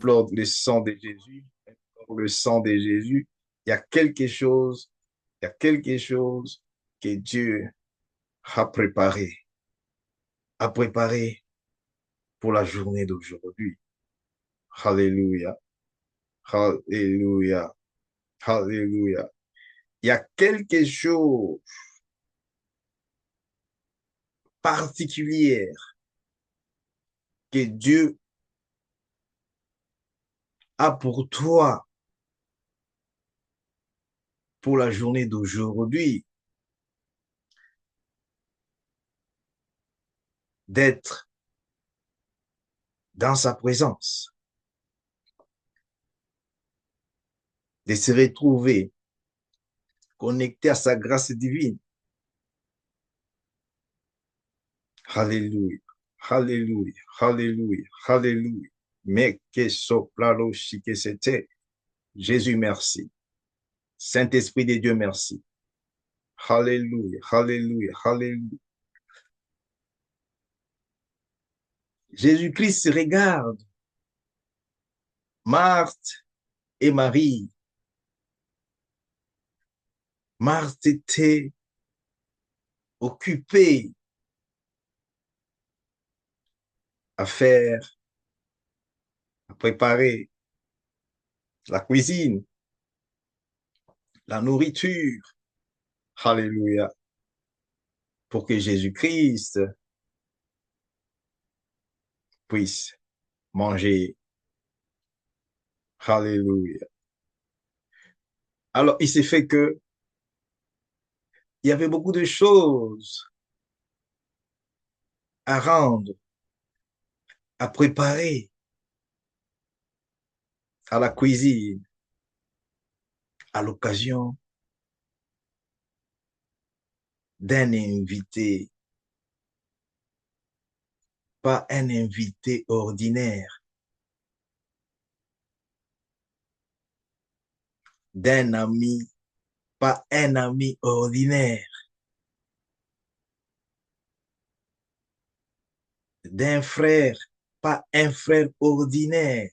implore le sang de Jésus, implore le sang de Jésus. Il y a quelque chose, il y a quelque chose que Dieu a préparé pour la journée d'aujourd'hui. Alléluia, alléluia, alléluia. Il y a quelque chose particulier que Dieu a pour toi pour la journée d'aujourd'hui, d'être dans sa présence, de se retrouver connecté à sa grâce divine. Alléluia, alléluia, alléluia, alléluia. Mais que soplalo que c'était. Jésus, merci. Saint-Esprit de Dieu, merci. Alléluia, alléluia, alléluia. Jésus-Christ regarde Marthe et Marie. Marthe était occupée à faire, à préparer la cuisine, la nourriture. Alléluia. Pour que Jésus-Christ puisse manger. Alléluia. Alors, il s'est fait que il y avait beaucoup de choses à rendre, à préparer à la cuisine à l'occasion d'un invité, pas un invité ordinaire, d'un ami, pas un ami ordinaire, d'un frère, pas un frère ordinaire,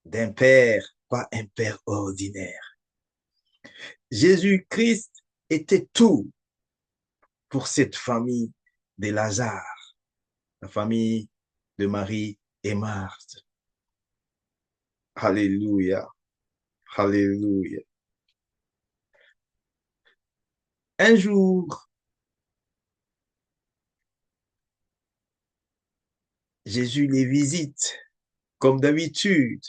d'un père, pas un père ordinaire. Jésus-Christ était tout pour cette famille de Lazare, la famille de Marie et Marthe. Alléluia, alléluia. Un jour, Jésus les visite comme d'habitude.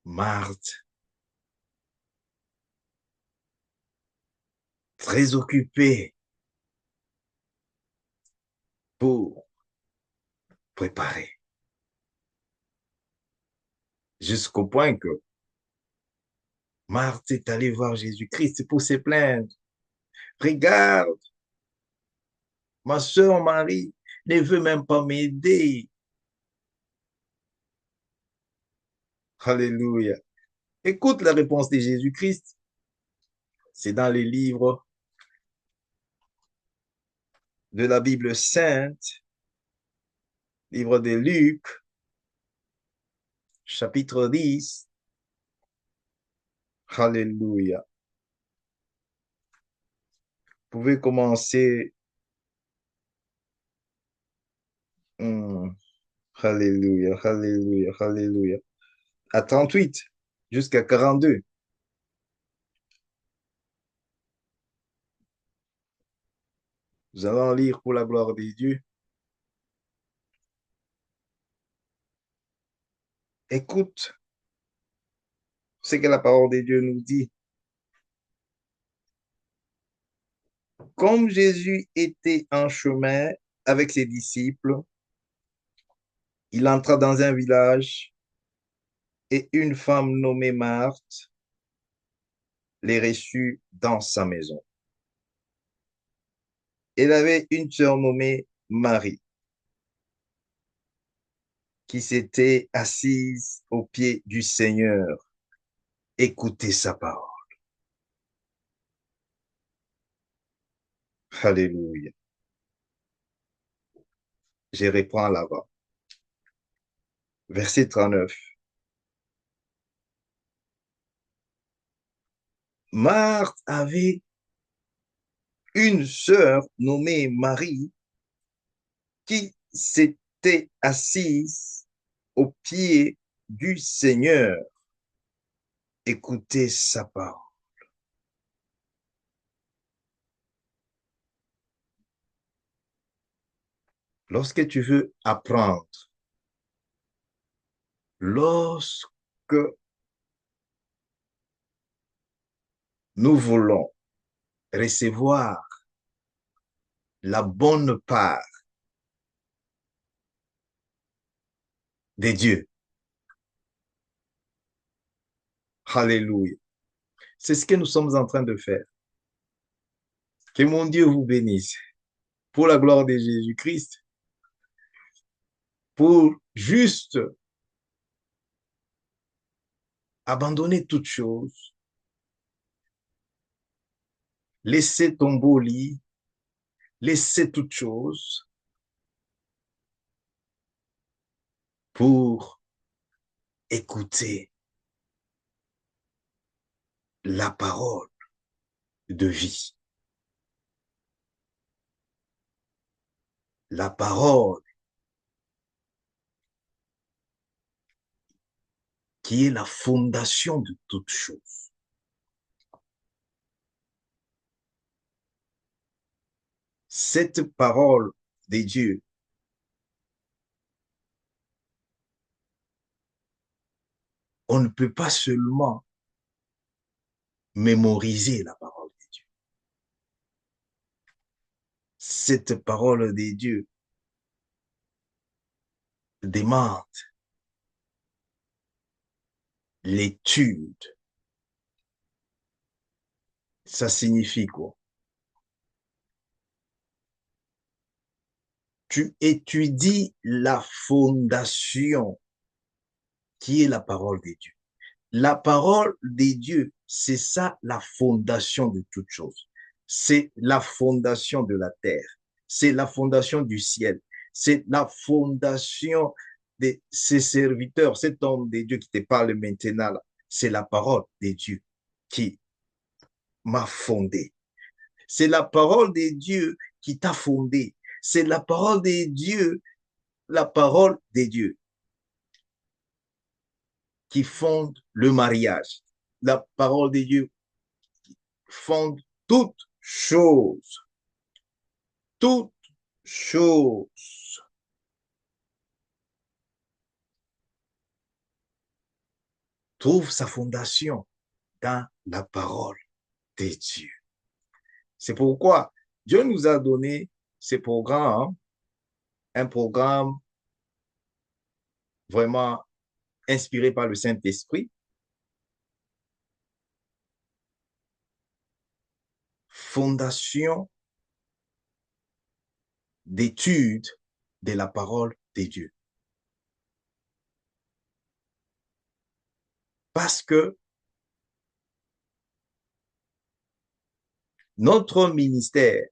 Marthe, très occupée pour préparer, jusqu'au point que Marthe est allée voir Jésus-Christ pour se plaindre. Regarde, ma soeur Marie ne veut même pas m'aider. Alléluia. Écoute la réponse de Jésus-Christ. C'est dans les livres de la Bible sainte, livre de Luc, chapitre 10. Alléluia. Vous pouvez commencer. Hmm. Alléluia, alléluia, alléluia. À 38 jusqu'à 42. Nous allons lire pour la gloire de Dieu. Écoute ce que la parole de Dieu nous dit. Comme Jésus était en chemin avec ses disciples, il entra dans un village et une femme nommée Marthe les reçut dans sa maison. Elle avait une sœur nommée Marie qui s'était assise aux pieds du Seigneur, écoutait sa parole. Alléluia. Je reprends là-bas. Verset 39. Marthe avait une sœur nommée Marie qui s'était assise au pied du Seigneur. Écoutez sa parole. Lorsque tu veux apprendre, lorsque nous voulons recevoir la bonne part de Dieu, alléluia, c'est ce que nous sommes en train de faire. Que mon Dieu vous bénisse pour la gloire de Jésus-Christ, pour juste abandonner toute chose, laisser tomber au lit, laisser toute chose pour écouter la parole de vie, la parole qui est la fondation de toute chose. Cette parole de Dieu, on ne peut pas seulement mémoriser la parole de Dieu. Cette parole de Dieu demande l'étude. Ça signifie quoi? Tu étudies la fondation qui est la parole de Dieu. La parole de Dieu, c'est ça la fondation de toute chose. C'est la fondation de la terre. C'est la fondation du ciel. C'est la fondation de ses serviteurs. Cet homme de Dieu qui te parle maintenant, c'est la parole de Dieu qui m'a fondé. C'est la parole de Dieu qui t'a fondé. C'est la parole de Dieu qui fonde le mariage. La parole de Dieu fonde toute chose. Toute chose trouve sa fondation dans la parole de Dieu. C'est pourquoi Dieu nous a donné ce programme, un programme vraiment inspiré par le Saint-Esprit, fondation d'étude de la parole de Dieu. Parce que notre ministère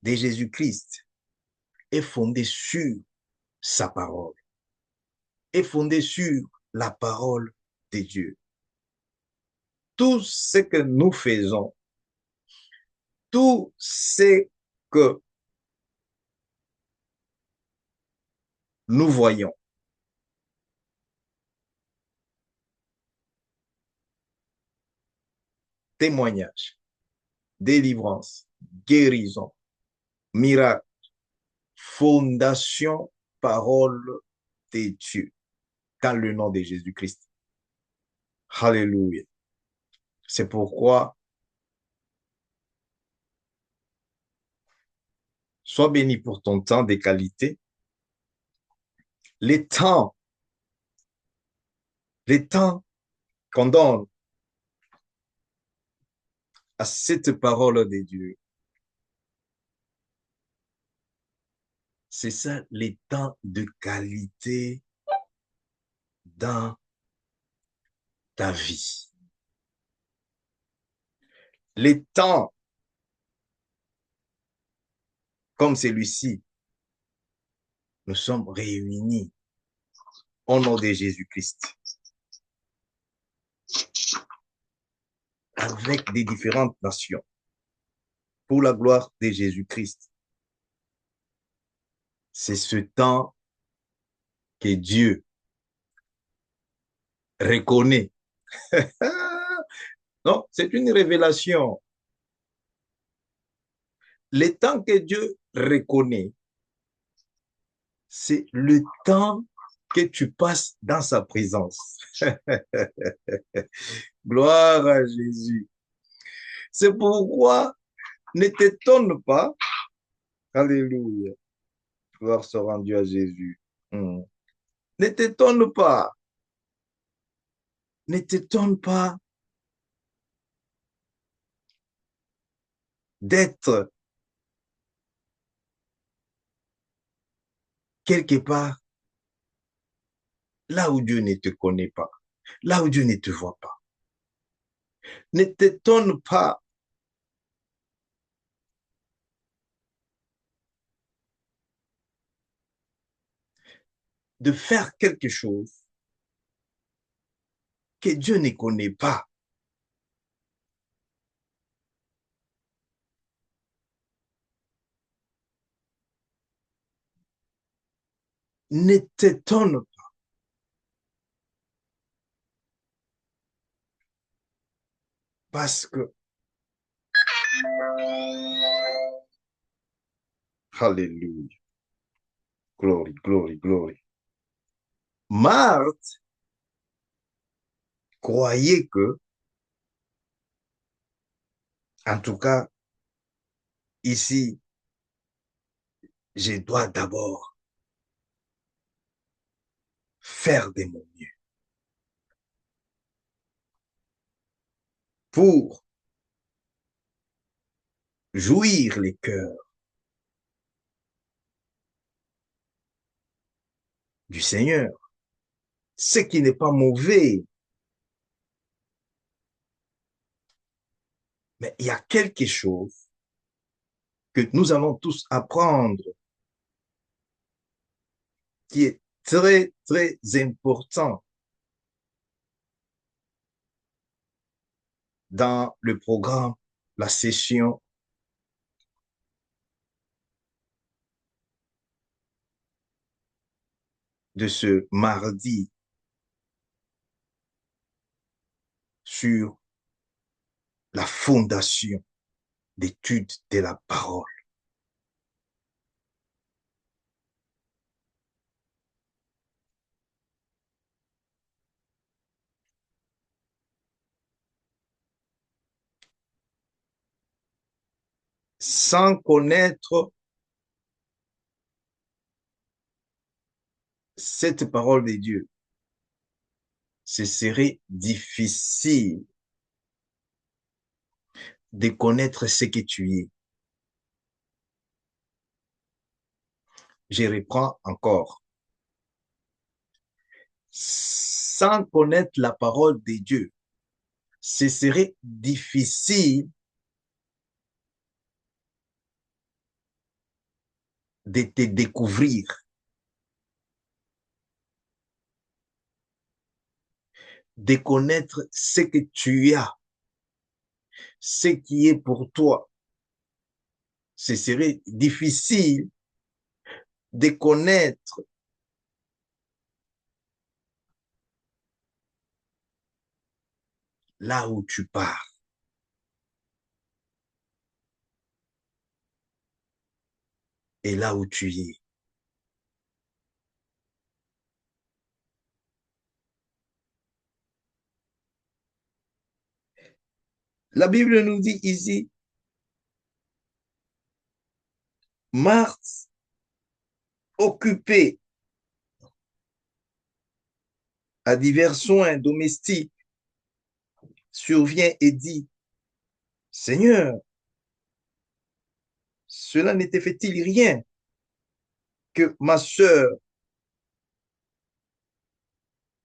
de Jésus-Christ est fondé sur sa parole, est fondé sur la parole de Dieu. Tout ce que nous faisons, tout ce que nous voyons, témoignage, délivrance, guérison, miracle, fondation, parole de Dieu, dans le nom de Jésus-Christ. Alléluia. C'est pourquoi, sois béni pour ton temps de qualité. Les temps, les temps qu'on donne à cette parole de Dieu, c'est ça, les temps de qualité dans ta vie. Les temps comme celui-ci, nous sommes réunis au nom de Jésus-Christ, avec des différentes nations, pour la gloire de Jésus-Christ. C'est ce temps que Dieu reconnaît. Non, c'est une révélation. Le temps que Dieu reconnaît, c'est le temps que tu passes dans sa présence. Gloire à Jésus. C'est pourquoi ne t'étonne pas. Alléluia. Gloire soit rendue à Jésus. Hmm. Ne t'étonne pas. Ne t'étonne pas d'être quelque part là où Dieu ne te connaît pas, là où Dieu ne te voit pas. Ne t'étonne pas de faire quelque chose que Dieu ne connaît pas. Ne t'étonne pas parce que, Alléluia, glory, glory, glory. Marthe croyait que, en tout cas, ici, je dois d'abord faire de mon mieux pour jouir les cœurs du Seigneur, ce qui n'est pas mauvais. Mais il y a quelque chose que nous allons tous apprendre qui est très, très important dans le programme, la session de ce mardi sur la fondation d'étude de la parole. Sans connaître cette parole de Dieu, ce serait difficile de connaître ce que tu es. Je reprends encore. Sans connaître la parole de Dieu, ce serait difficile de te découvrir, de connaître ce que tu as, ce qui est pour toi. Ce serait difficile de connaître là où tu pars et là où tu es. La Bible nous dit ici, Marthe, occupée à divers soins domestiques, survient et dit, Seigneur, cela ne te fait-il rien que ma sœur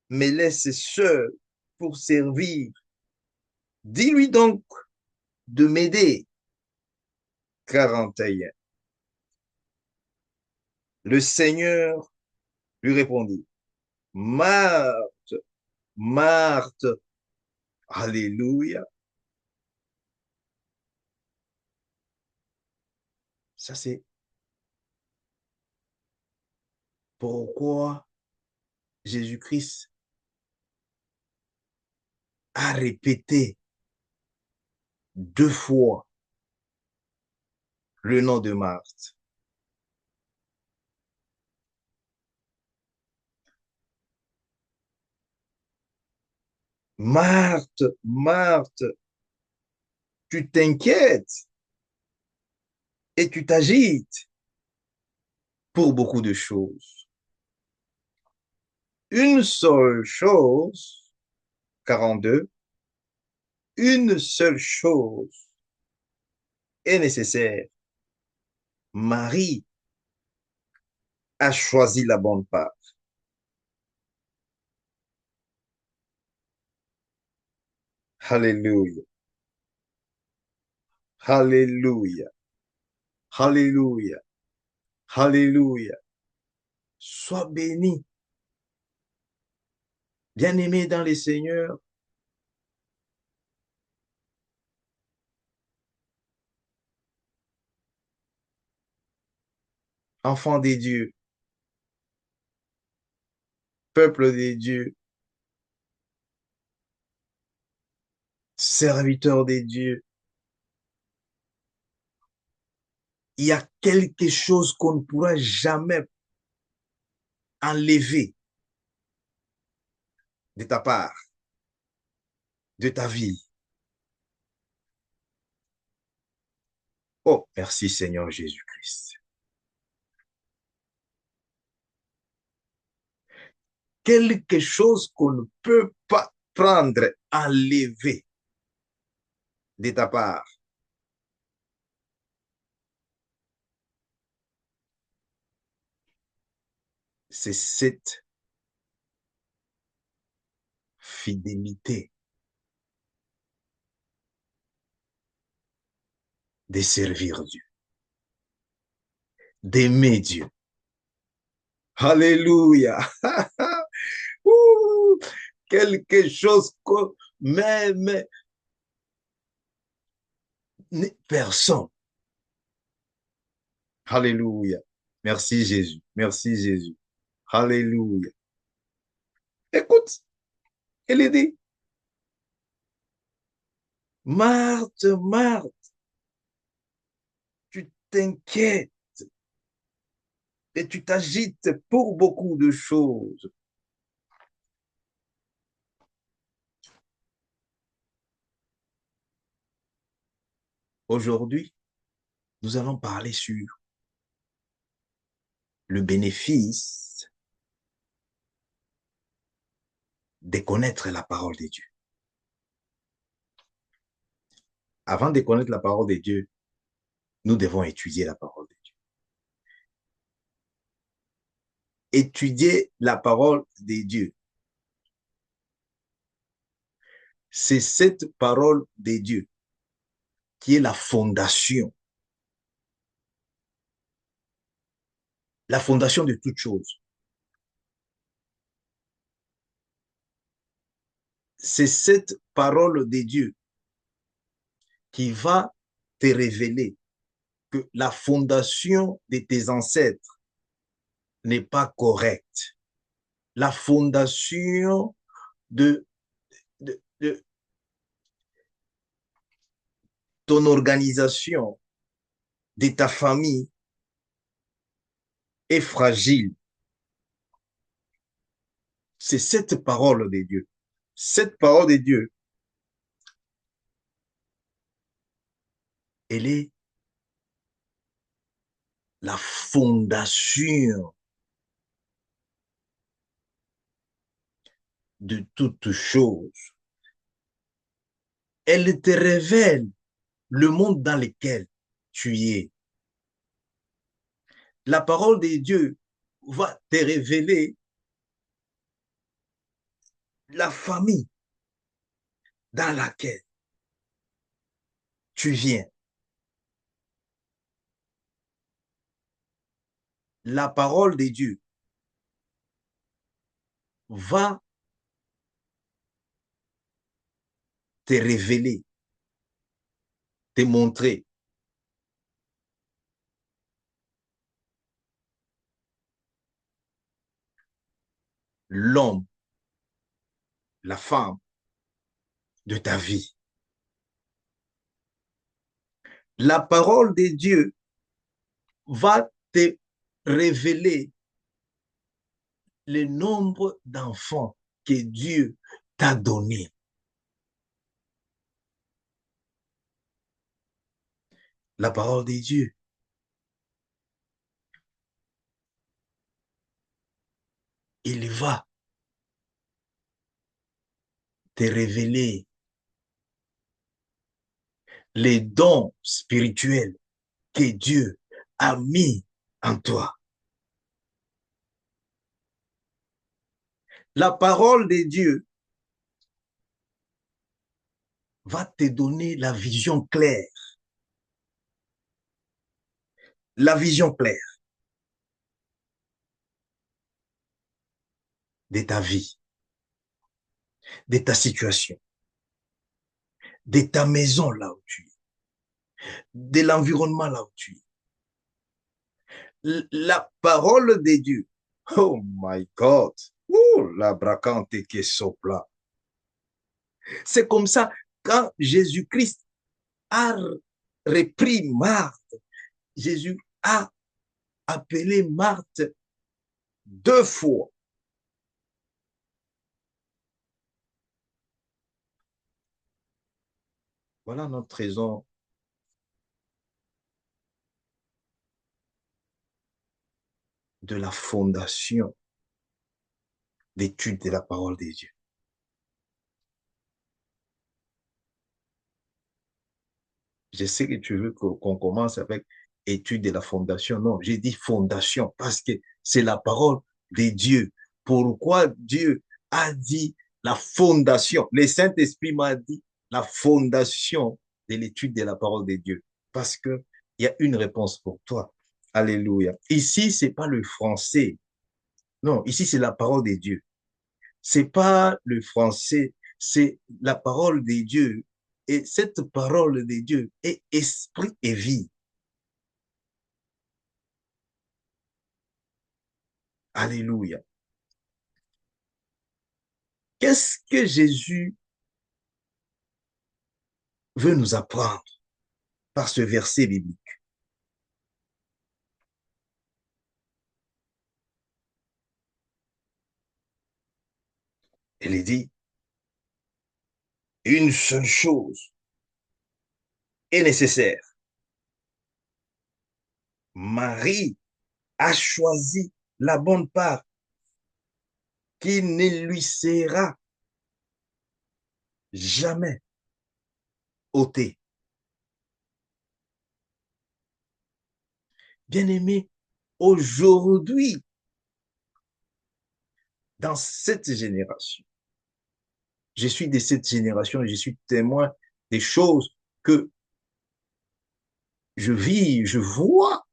me laisse seule pour servir? Dis-lui donc de m'aider. 41. Le Seigneur lui répondit, Marthe, Marthe, Alléluia. Ça, c'est pourquoi Jésus-Christ a répété 2 fois le nom de Marthe. Marthe, Marthe, tu t'inquiètes et tu t'agites pour beaucoup de choses. Une seule chose, 42, une seule chose est nécessaire. Marie a choisi la bonne part. Alléluia, Alléluia, Alléluia, Alléluia. Sois béni, bien-aimé dans les seigneurs, enfants des dieux, peuple des dieux, serviteurs des dieux. Il y a quelque chose qu'on ne pourra jamais enlever de ta part, de ta vie. Oh, merci Seigneur Jésus-Christ. Quelque chose qu'on ne peut pas prendre, enlever de ta part. C'est cette fidélité de servir Dieu, d'aimer Dieu. Alléluia. Ouh, quelque chose que même personne. Alléluia. Merci Jésus. Merci Jésus. Alléluia. Écoute, elle dit, Marthe, Marthe, tu t'inquiètes et tu t'agites pour beaucoup de choses. Aujourd'hui, nous allons parler sur le bénéfice de connaître la parole de Dieu. Avant de connaître la parole de Dieu, nous devons étudier la parole de Dieu. Étudier la parole de Dieu, c'est cette parole de Dieu qui est la fondation de toute chose. C'est cette parole de Dieu qui va te révéler que la fondation de tes ancêtres n'est pas correcte. La fondation de ton organisation, de ta famille est fragile. C'est cette parole de Dieu. Cette parole de Dieu, elle est la fondation de toute chose. Elle te révèle le monde dans lequel tu es. La parole de Dieu va te révéler la famille dans laquelle tu viens. la parole de Dieu va te révéler, te montrer l'homme, la femme de ta vie. La parole de Dieu va te révéler le nombre d'enfants que Dieu t'a donné. La parole de Dieu, il va te révéler les dons spirituels que Dieu a mis en toi. La parole de Dieu va te donner la vision claire de ta vie, de ta situation, de ta maison là où tu es, de l'environnement là où tu es. La parole de Dieu, oh my God, oh, la bracante qui sopla. C'est comme ça, quand Jésus-Christ a repris Marthe, Jésus a appelé Marthe 2 fois. Voilà notre raison de la fondation d'étude de la parole de Dieu. Je sais que tu veux qu'on commence avec étude de la fondation. Non, j'ai dit fondation parce que c'est la parole de Dieu. Pourquoi Dieu a dit la fondation? Le Saint-Esprit m'a dit la fondation de l'étude de la parole de Dieu. Parce que il y a une réponse pour toi. Alléluia. Ici, c'est pas le français. Non, ici, c'est la parole de Dieu. C'est pas le français, c'est la parole de Dieu. Et cette parole de Dieu est esprit et vie. Alléluia. Qu'est-ce que Jésus veut nous apprendre par ce verset biblique? Il dit, une seule chose est nécessaire. Marie a choisi la bonne part qui ne lui sera jamais ôtée. Bien-aimé, aujourd'hui, dans cette génération, je suis de cette génération et je suis témoin des choses que je vis, je vois.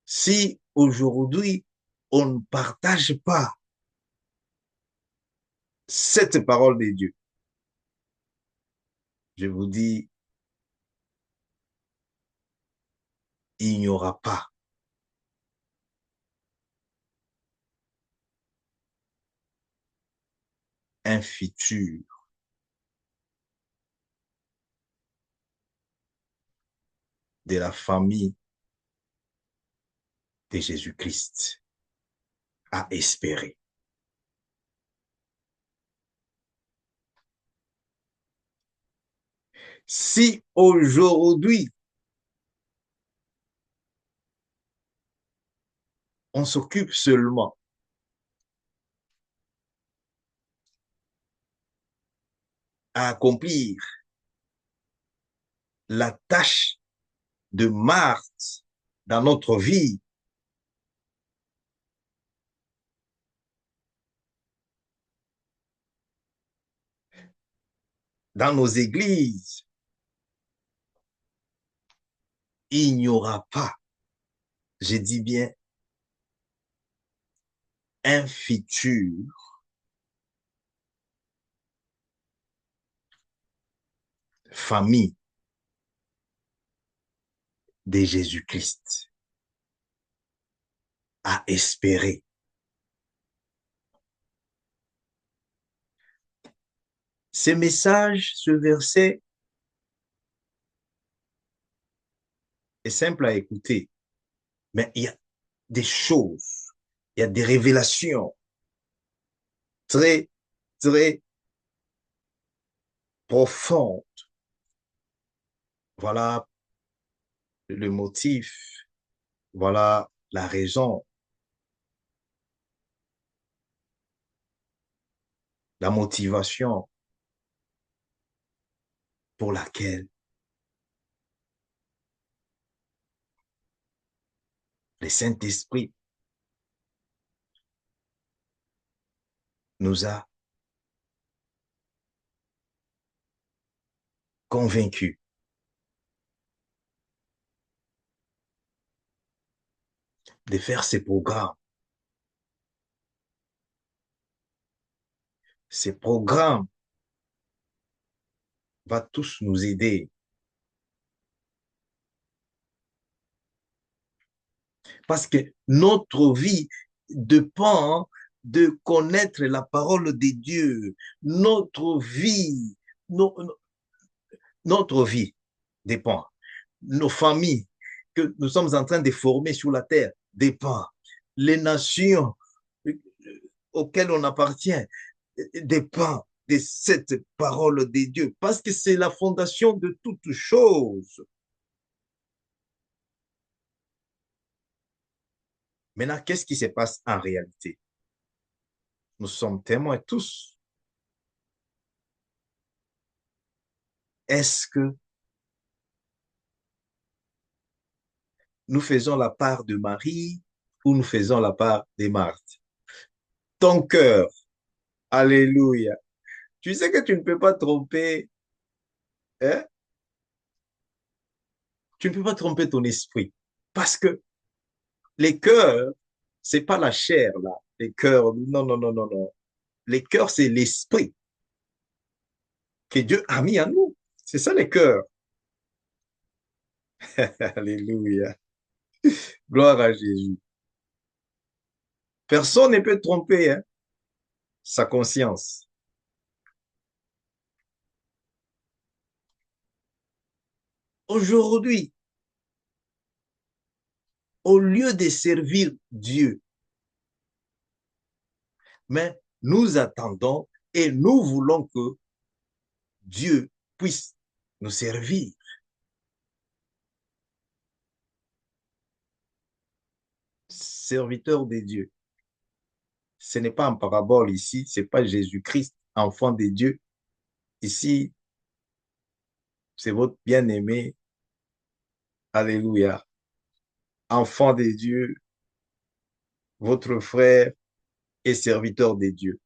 Si aujourd'hui, on ne partage pas cette parole de Dieu, je vous dis, il n'y aura pas un futur de la famille de Jésus-Christ à espérer. Si aujourd'hui, on s'occupe seulement à accomplir la tâche de Marthe dans notre vie, dans nos églises, il n'y aura pas j'ai dit bien un futur famille de Jésus-Christ à espérer. Ce message, ce verset est simple à écouter, mais il y a des choses, il y a des révélations très, très profondes. Voilà le motif, voilà la raison, la motivation pour laquelle le Saint-Esprit nous a convaincus de faire ces programmes. Ces programmes vont tous nous aider parce que notre vie dépend de connaître la parole de Dieu. Notre vie, no- notre vie dépend. Nos familles que nous sommes en train de former sur la terre dépendent. Les nations auxquelles on appartient dépendent de cette parole de Dieu parce que c'est la fondation de toute chose. Maintenant, qu'est-ce qui se passe en réalité? Nous sommes témoins tous. Est-ce que nous faisons la part de Marie ou nous faisons la part de Marthe? Ton cœur, alléluia. Tu sais que tu ne peux pas tromper, hein? Tu ne peux pas tromper ton esprit. Parce que les cœurs, c'est pas la chair, là. Les cœurs, non, non, non, non, non. Les cœurs, c'est l'esprit que Dieu a mis en nous. C'est ça, les cœurs. Alléluia. Gloire à Jésus. Personne ne peut tromper, hein, sa conscience. Aujourd'hui, au lieu de servir Dieu, mais nous attendons et nous voulons que Dieu puisse nous servir. Serviteur de Dieu. Ce n'est pas en parabole ici, ce n'est pas Jésus-Christ, enfant de Dieu. Ici, c'est votre bien-aimé, alléluia, enfant de Dieu, votre frère et serviteur de Dieu.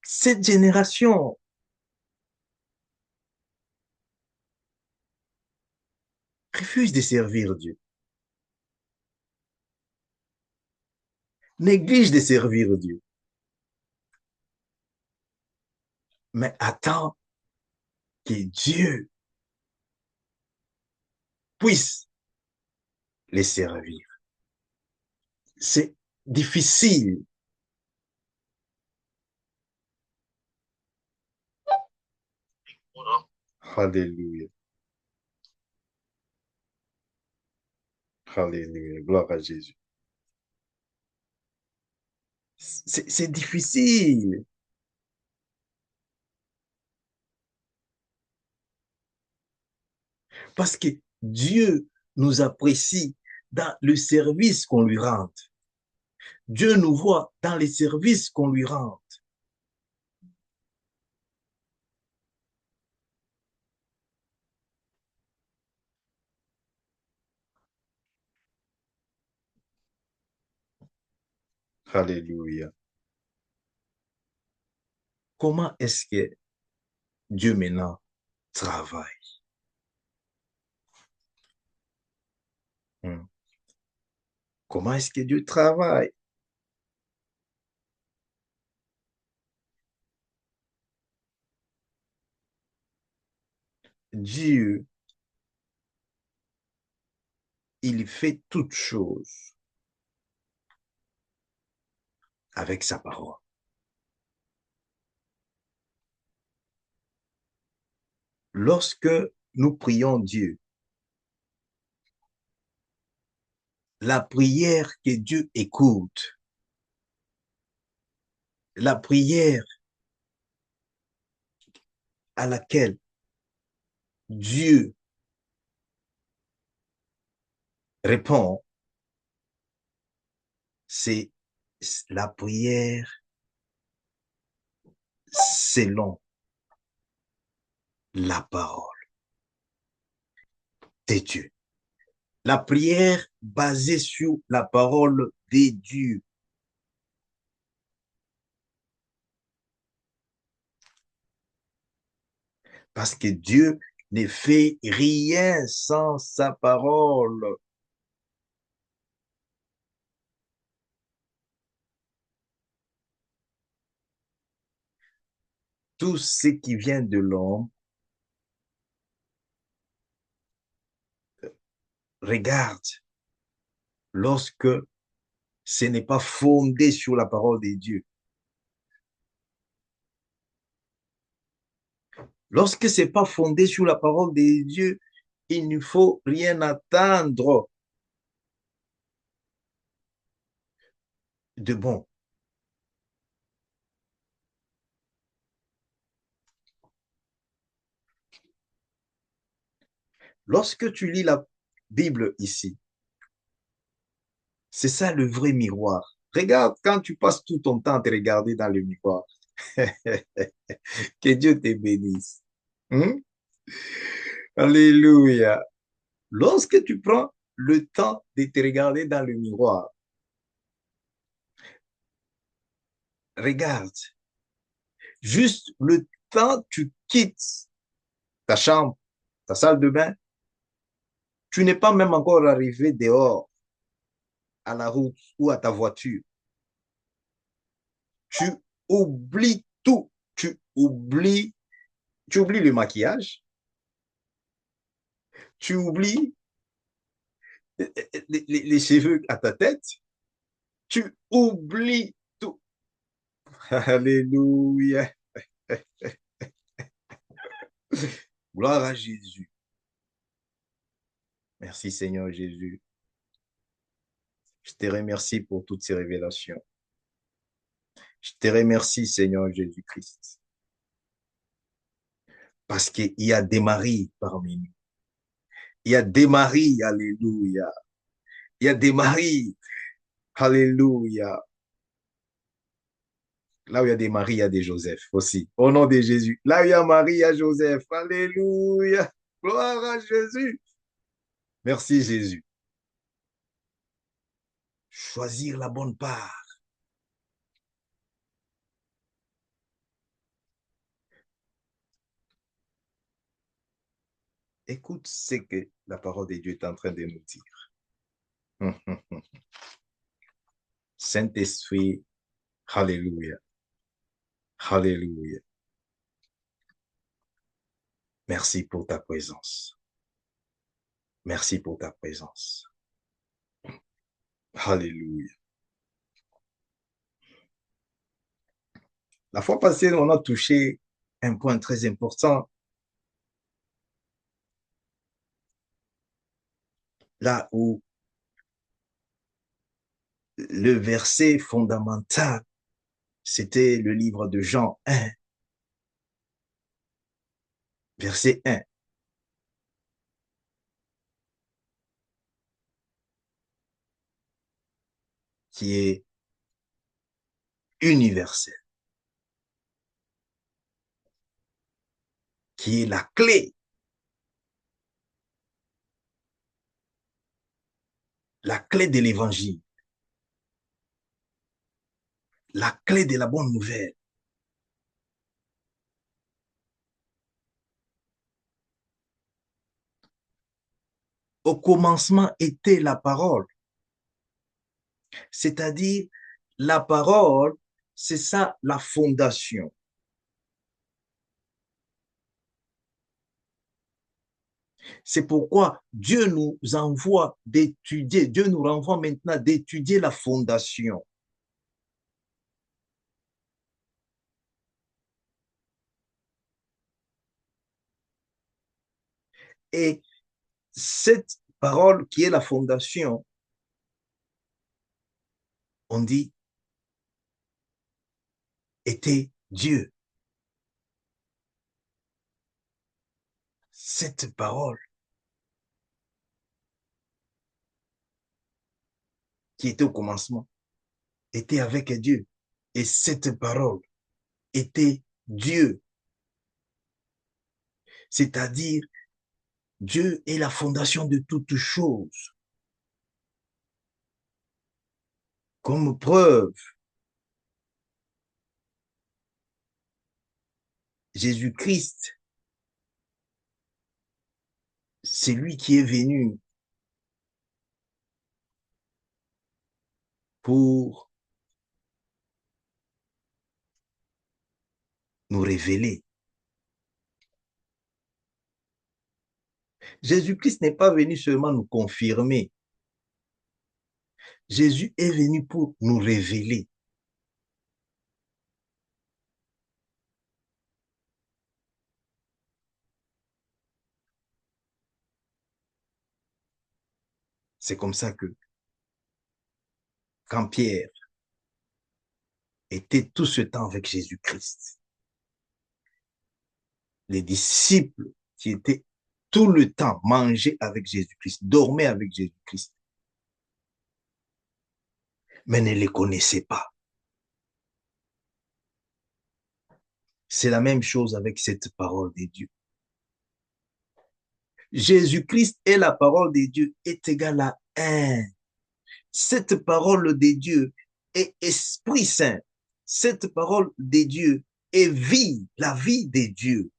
Cette génération refuse de servir Dieu, néglige de servir Dieu, mais attend que Dieu puisse les servir. C'est difficile. Alléluia. Alléluia. Gloire à Jésus. C'est difficile parce que Dieu nous apprécie dans le service qu'on lui rend. Dieu nous voit dans les services qu'on lui rend. Alléluia. Comment est-ce que Dieu maintenant travaille. Hmm. Comment est-ce que Dieu travaille? Dieu, il fait toutes choses avec sa parole. Lorsque nous prions Dieu, la prière que Dieu écoute, la prière à laquelle Dieu répond, c'est la prière selon la parole de Dieu. La prière basée sur la parole de Dieu. Parce que Dieu ne fait rien sans sa parole. Tout ce qui vient de l'homme, regarde, lorsque ce n'est pas fondé sur la parole de Dieu. Lorsque ce n'est pas fondé sur la parole de Dieu, il ne faut rien attendre de bon. Lorsque tu lis la Bible ici, c'est ça le vrai miroir. Regarde, quand tu passes tout ton temps à te regarder dans le miroir, que Dieu te bénisse. Hmm? Alléluia. Lorsque tu prends le temps de te regarder dans le miroir, regarde, juste le temps tu quittes ta chambre, ta salle de bain, tu n'es pas même encore arrivé dehors, à la route ou à ta voiture. Tu oublies tout. Tu oublies le maquillage, tu oublies les cheveux à ta tête, tu oublies tout. Alléluia. Gloire à Jésus. Merci Seigneur Jésus. Je te remercie pour toutes ces révélations. Je te remercie Seigneur Jésus-Christ. Parce qu'il y a des maris parmi nous. Il y a des maris, alléluia. Il y a des maris, alléluia. Là où il y a des maris, il y a des Joseph aussi. Au nom de Jésus. Là où il y a Marie, il y a Joseph. Alléluia. Gloire à Jésus. Merci Jésus. Choisir la bonne part. Écoute ce que la parole de Dieu est en train de nous dire. Saint-Esprit, alléluia. Alléluia. Merci pour ta présence. Merci pour ta présence. Alléluia. La fois passée, on a touché un point très important. Là où le verset fondamental, c'était le livre de Jean 1, verset 1, qui est universel, qui est la clé de l'évangile, la clé de la bonne nouvelle. Au commencement était la parole. C'est-à-dire, la parole, c'est ça la fondation. C'est pourquoi Dieu nous envoie d'étudier, Dieu nous renvoie maintenant d'étudier la fondation. Et cette parole qui est la fondation, on dit, était Dieu. Cette parole qui était au commencement était avec Dieu. Et cette parole était Dieu. C'est-à-dire, Dieu est la fondation de toutes choses. Comme preuve, Jésus-Christ, c'est lui qui est venu pour nous révéler. Jésus-Christ n'est pas venu seulement nous confirmer. Jésus est venu pour nous révéler. C'est comme ça que quand Pierre était tout ce temps avec Jésus-Christ, les disciples qui étaient tout le temps mangés avec Jésus-Christ, dormaient avec Jésus-Christ, mais ne les connaissaient pas. C'est la même chose avec cette parole de Dieu. Jésus-Christ est la parole de Dieu est égale à un. Cette parole de Dieu est Esprit Saint. Cette parole de Dieu est vie, la vie de Dieu.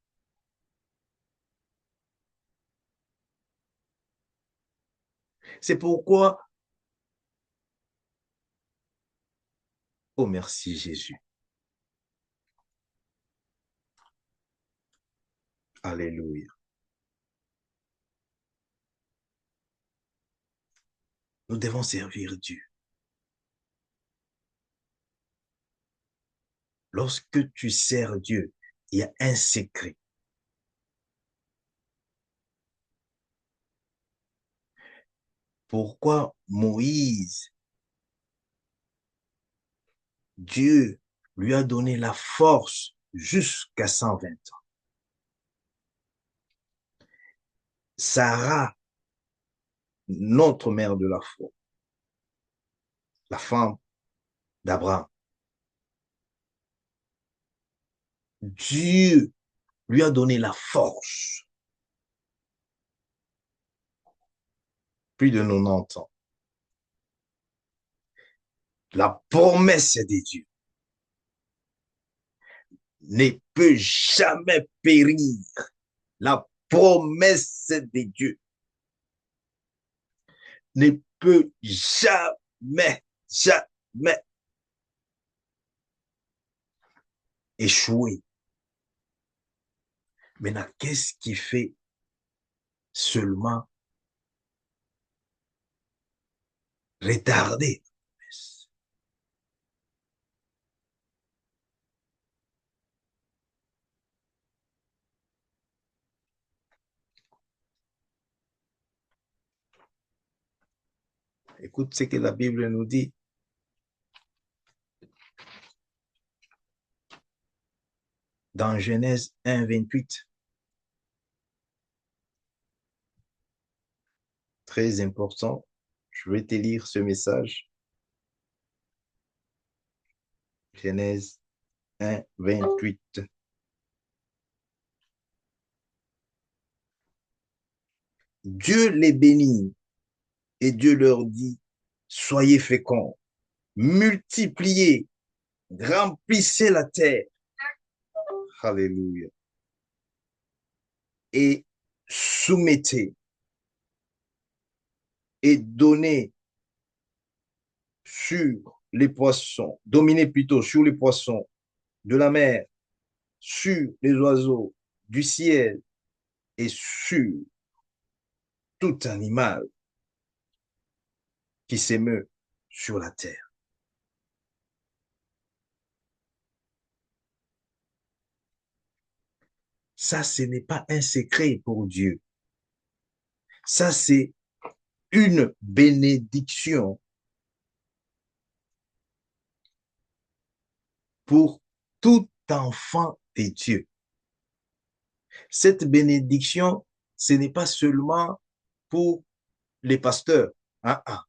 C'est pourquoi, oh merci Jésus. Alléluia. Nous devons servir Dieu. Lorsque tu sers Dieu, il y a un secret. Pourquoi Moïse, Dieu lui a donné la force jusqu'à 120 ans. Sarah, notre mère de la foi, la femme d'Abraham, Dieu lui a donné la force, plus de 90 ans. La promesse de Dieu ne peut jamais périr. La promesse de Dieu ne peut jamais, jamais échouer. Maintenant, qu'est-ce qui fait seulement retarder? Écoute ce que la Bible nous dit. Dans Genèse 1, 28. Très important. Je vais te lire ce message. Genèse 1, 28. Dieu les bénit et Dieu leur dit, soyez féconds, multipliez, remplissez la terre. Alléluia. Et soumettez. et donner sur les poissons, dominer plutôt sur les poissons de la mer, sur les oiseaux du ciel et sur tout animal qui s'émeut sur la terre. Ça, ce n'est pas un secret pour Dieu. Ça, c'est une bénédiction pour tout enfant de Dieu. Cette bénédiction, ce n'est pas seulement pour les pasteurs. Ah, ah.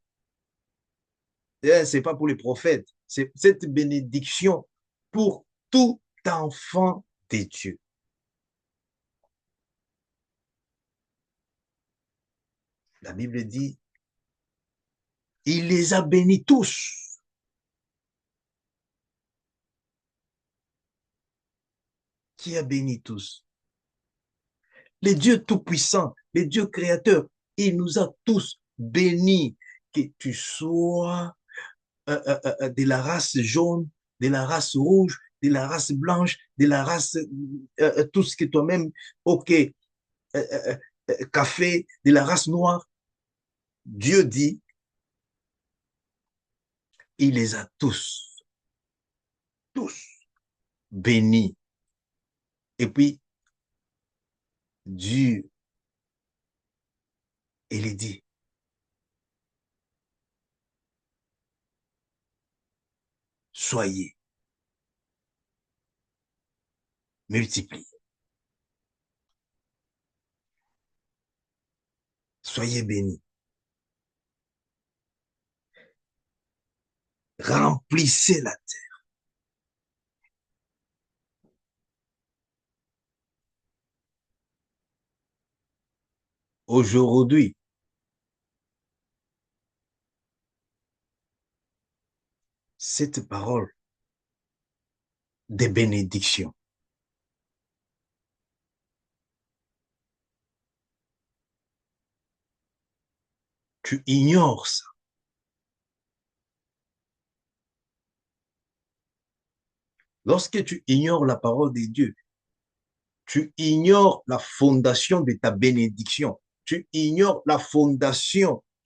C'est pas pour les prophètes. C'est cette bénédiction pour tout enfant de Dieu. La Bible dit, il les a bénis tous. Qui a béni tous? Les dieux tout-puissants, les dieux créateurs, il nous a tous bénis. Que tu sois de la race jaune, de la race rouge, de la race blanche, de la race, tout ce que toi-même, ok, café, de la race noire. Dieu dit, il les a tous bénis. Et puis, Dieu, il dit, soyez multipliés, soyez bénis, remplissez la terre. Aujourd'hui, cette parole des bénédictions, tu ignores ça. Lorsque tu ignores la parole de Dieu, tu ignores la fondation de ta bénédiction. Tu ignores la fondation de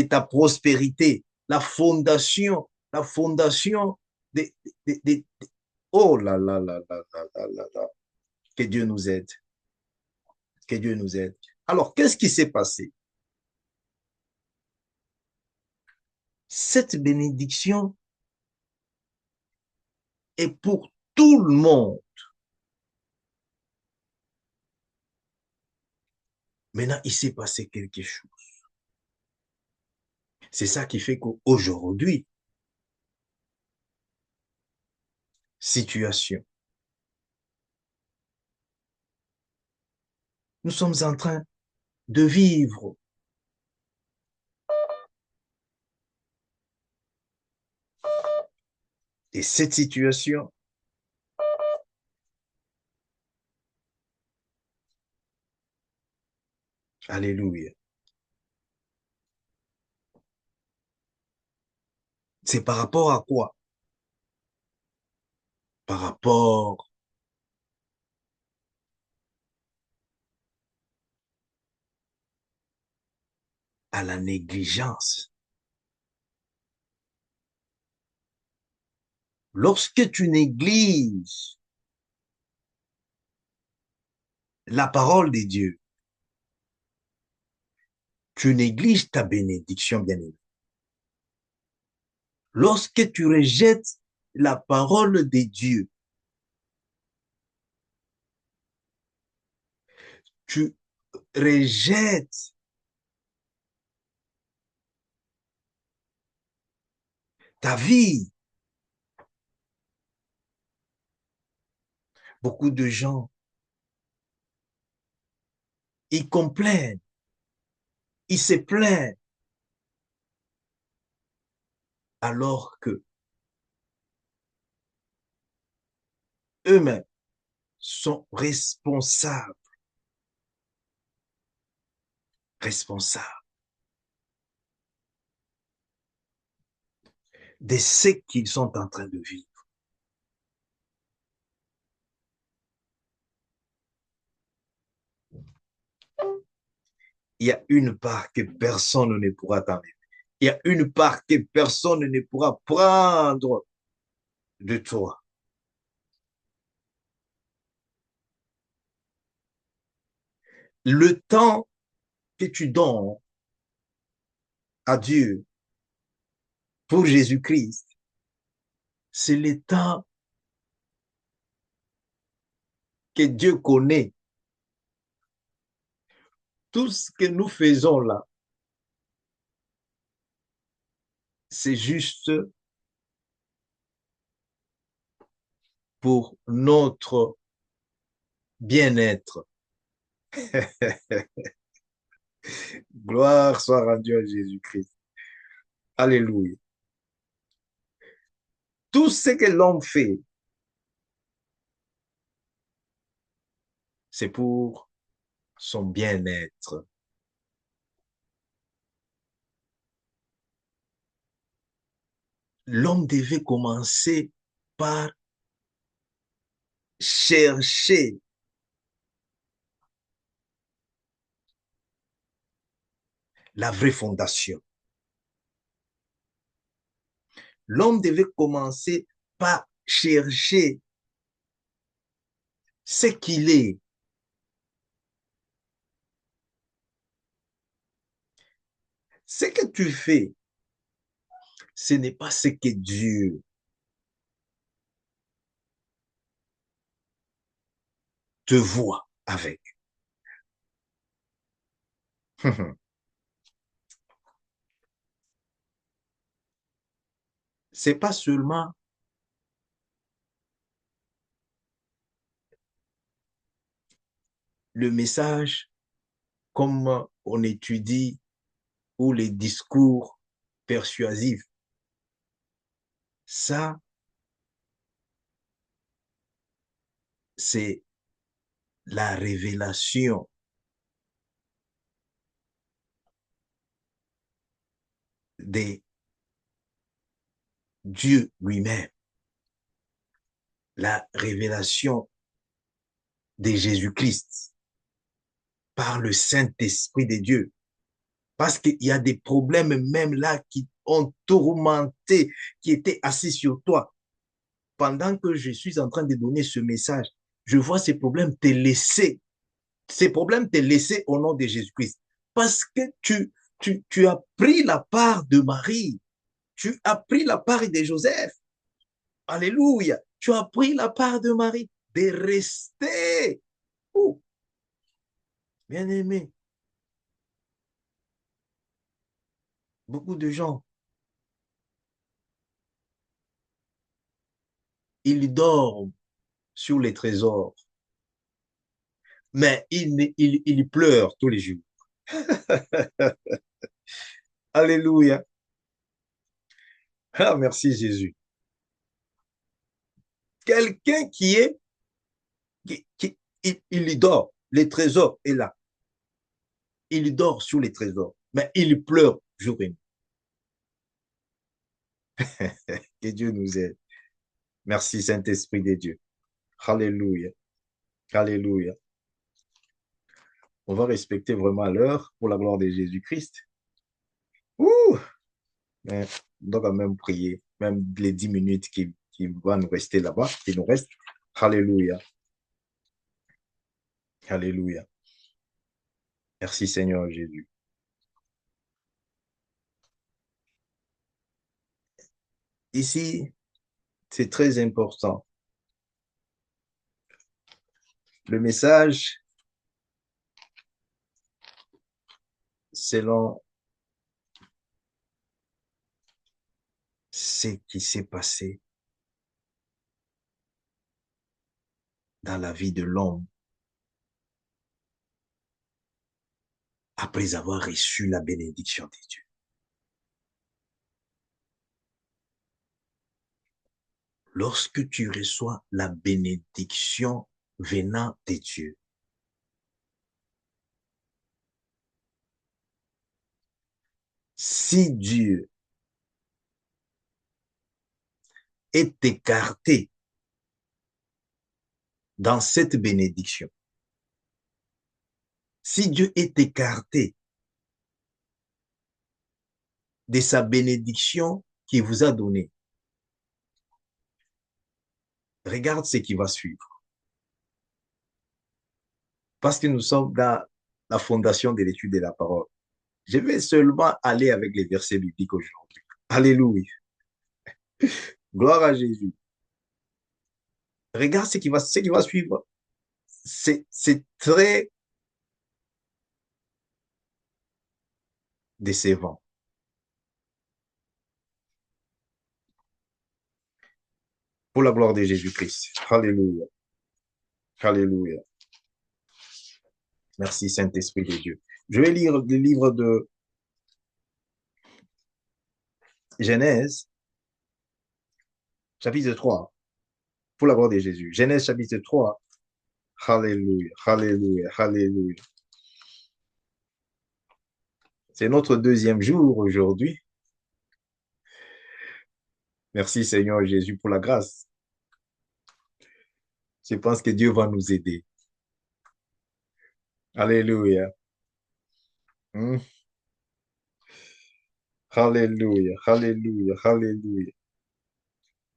ta prospérité, la fondation de, de- oh là là là là là là là là. Que Dieu nous aide. Que Dieu nous aide. Alors, qu'est-ce qui s'est passé? Cette bénédiction est pour tout le monde. Maintenant, il s'est passé quelque chose. C'est ça qui fait qu'aujourd'hui, situation, nous sommes en train de vivre. Et cette situation, alléluia, c'est par rapport à quoi? Par rapport à la négligence. Lorsque tu négliges la parole de Dieu, tu négliges ta bénédiction, bien-aimé. Lorsque tu rejettes la parole de Dieu, tu rejettes ta vie. Beaucoup de gens, ils complainent, ils se plaignent, alors que eux-mêmes sont responsables responsable de ce qu'ils sont en train de vivre. Il y a une part que personne ne pourra t'enlever. Il y a une part que personne ne pourra prendre de toi. Le temps que tu donnes à Dieu pour Jésus-Christ, c'est le temps que Dieu connaît. Tout ce que nous faisons là, c'est juste pour notre bien-être. Gloire soit rendue à Jésus-Christ. Alléluia. Tout ce que l'homme fait, c'est pour son bien-être. L'homme devait commencer par chercher la vraie fondation. L'homme devait commencer par chercher ce qu'il est. Ce que tu fais, ce n'est pas ce que Dieu te voit avec. C'est pas seulement le message comme on étudie ou les discours persuasifs. Ça, c'est la révélation de Dieu lui-même, la révélation de Jésus-Christ par le Saint-Esprit de Dieu. Parce qu'il y a des problèmes même là qui ont tourmenté, qui étaient assis sur toi. Pendant que je suis en train de donner ce message, je vois ces problèmes te laisser. Ces problèmes te laisser au nom de Jésus-Christ. Parce que tu as pris la part de Marie. Tu as pris la part de Joseph. Alléluia. Tu as pris la part de Marie. De rester. Oh, bien aimé. Beaucoup de gens, ils dorment sur les trésors, mais ils pleurent tous les jours. Alléluia. Ah, merci Jésus. Quelqu'un qui est, il dort. Les trésors est là. Il dort sur les trésors, mais il pleure jour et nuit. Que Dieu nous aide. Merci Saint-Esprit de Dieu. Alléluia. Alléluia. On va respecter vraiment l'heure pour la gloire de Jésus-Christ. Ouh! Mais on doit quand même prier, même les 10 minutes qui vont nous rester là-bas, qui nous restent. Alléluia. Alléluia. Merci Seigneur Jésus. Ici, c'est très important. Le message, selon ce qui s'est passé dans la vie de l'homme après avoir reçu la bénédiction de Dieu. Lorsque tu reçois la bénédiction venant de Dieu, Si Dieu est écarté dans cette bénédiction, si Dieu est écarté de sa bénédiction qu'il vous a donnée, regarde ce qui va suivre. Parce que nous sommes dans la fondation de l'étude de la parole. Je vais seulement aller avec les versets bibliques aujourd'hui. Alléluia. Gloire à Jésus. Regarde ce qui va suivre. C'est très décevant. Pour la gloire de Jésus-Christ. Alléluia. Alléluia. Merci, Saint-Esprit de Dieu. Je vais lire le livre de Genèse, chapitre 3, pour la gloire de Jésus. Genèse, chapitre 3. Alléluia, alléluia, alléluia. C'est notre deuxième jour aujourd'hui. Merci, Seigneur Jésus, pour la grâce. Je pense que Dieu va nous aider. Alléluia. Hmm. Alléluia, alléluia, alléluia.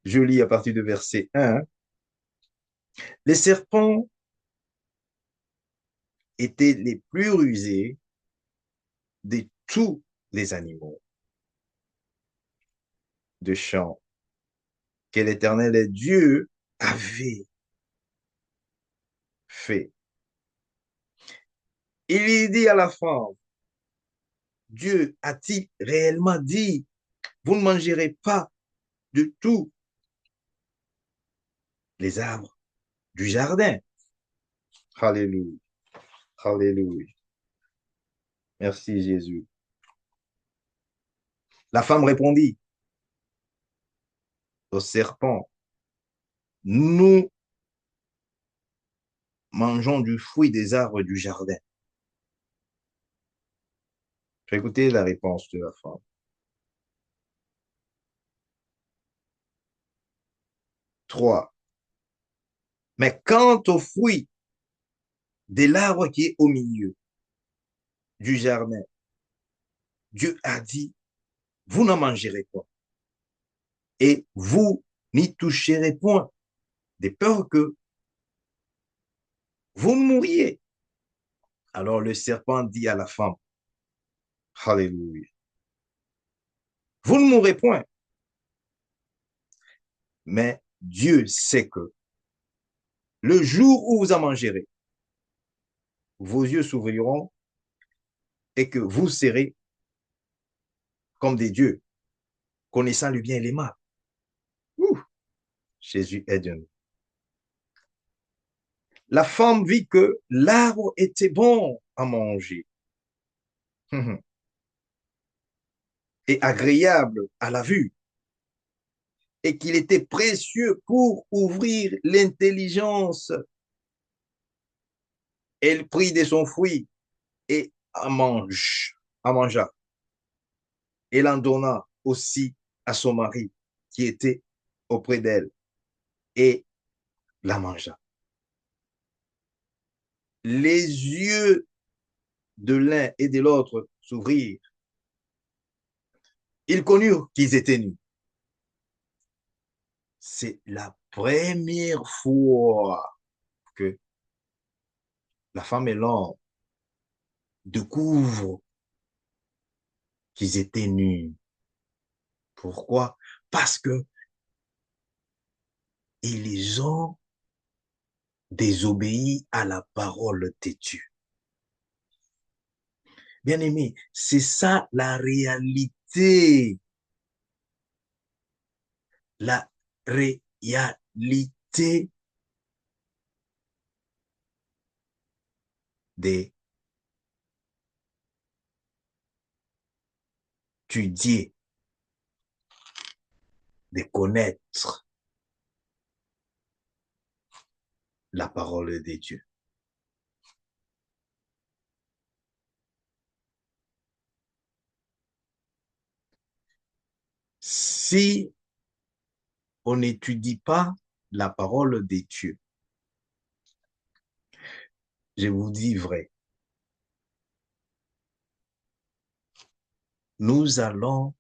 Je lis à partir de verset 1. Les serpents étaient les plus rusés de tous les animaux de champ que l'Éternel Dieu avait fait. Il dit à la femme, Dieu a-t-il réellement dit, vous ne mangerez pas de tous les arbres du jardin? Alléluia, alléluia. Merci Jésus. La femme répondit au serpent, nous mangeons du fruit des arbres du jardin. Je vais écouter la réponse de la femme. 3. Mais quant au fruit de l'arbre qui est au milieu du jardin, Dieu a dit, vous n'en mangerez pas et vous n'y toucherez point, de peur que vous mouriez. Alors le serpent dit à la femme, Alléluia, vous ne mourrez point, mais Dieu sait que le jour où vous en mangerez, vos yeux s'ouvriront et que vous serez comme des dieux, connaissant le bien et le mal. Ouh, Jésus aide-nous. La femme vit que l'arbre était bon à manger et agréable à la vue, et qu'il était précieux pour ouvrir l'intelligence. Elle prit de son fruit et en mangea. Elle en donna aussi à son mari qui était auprès d'elle et la mangea. Les yeux de l'un et de l'autre s'ouvrirent. Ils connurent qu'ils étaient nus. C'est la première fois que la femme et l'homme découvrent qu'ils étaient nus. Pourquoi? Parce que ils ont désobéi à la parole de Dieu. Bien aimé, c'est ça la réalité. La réalité d'étudier, de connaître la parole de Dieu. Si on n'étudie pas la parole de Dieu, je vous dis vrai, nous allons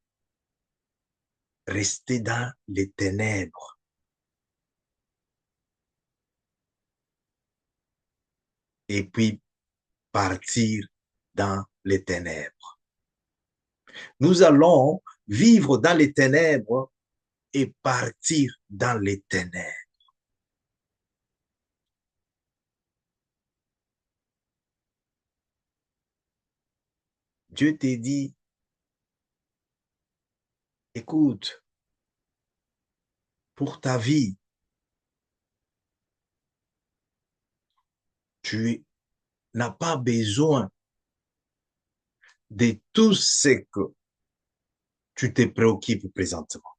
rester dans les ténèbres et puis partir dans les ténèbres. Nous allons vivre dans les ténèbres et partir dans les ténèbres. Dieu te dit, écoute, pour ta vie, tu n'as pas besoin de tout ce que tu te préoccupes présentement.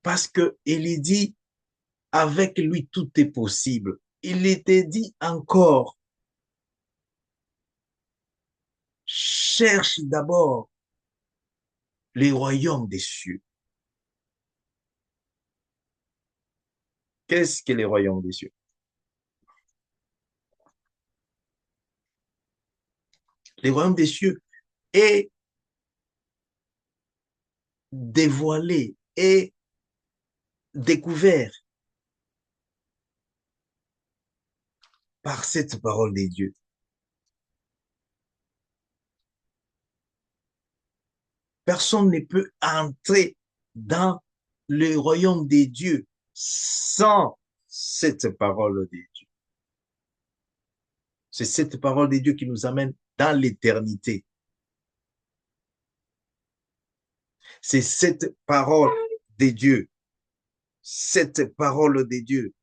Parce qu'il dit, avec lui, tout est possible. Il était dit encore, cherche d'abord les royaumes des cieux. Qu'est-ce que les royaumes des cieux? Les royaumes des cieux est dévoilé, est découvert par cette parole de Dieu. Personne ne peut entrer dans le royaume des dieux sans cette parole de Dieu. C'est cette parole de Dieu qui nous amène dans l'éternité. C'est cette parole de Dieu, cette parole de Dieu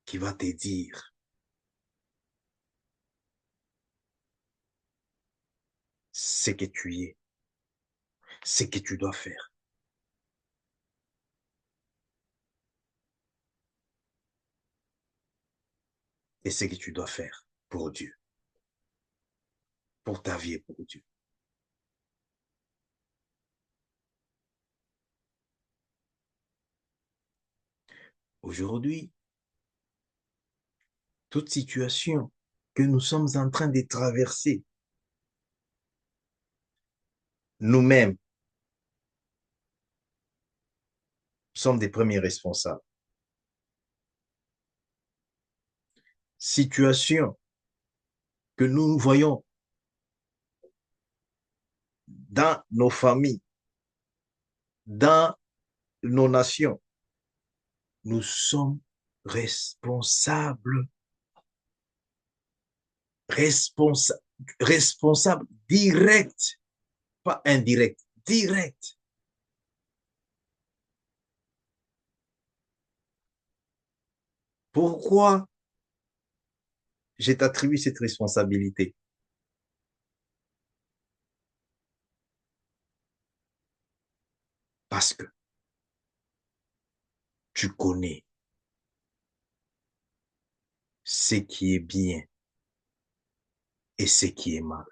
qui va te dire ce que tu es, ce que tu dois faire. Et ce que tu dois faire pour Dieu, pour ta vie et pour Dieu. Aujourd'hui, toute situation que nous sommes en train de traverser, nous-mêmes sommes des premiers responsables. Situation que nous voyons dans nos familles, dans nos nations, nous sommes responsables, responsables, responsables directs, pas indirects, directs. Pourquoi je t'attribue cette responsabilité? Parce que tu connais ce qui est bien et ce qui est mal.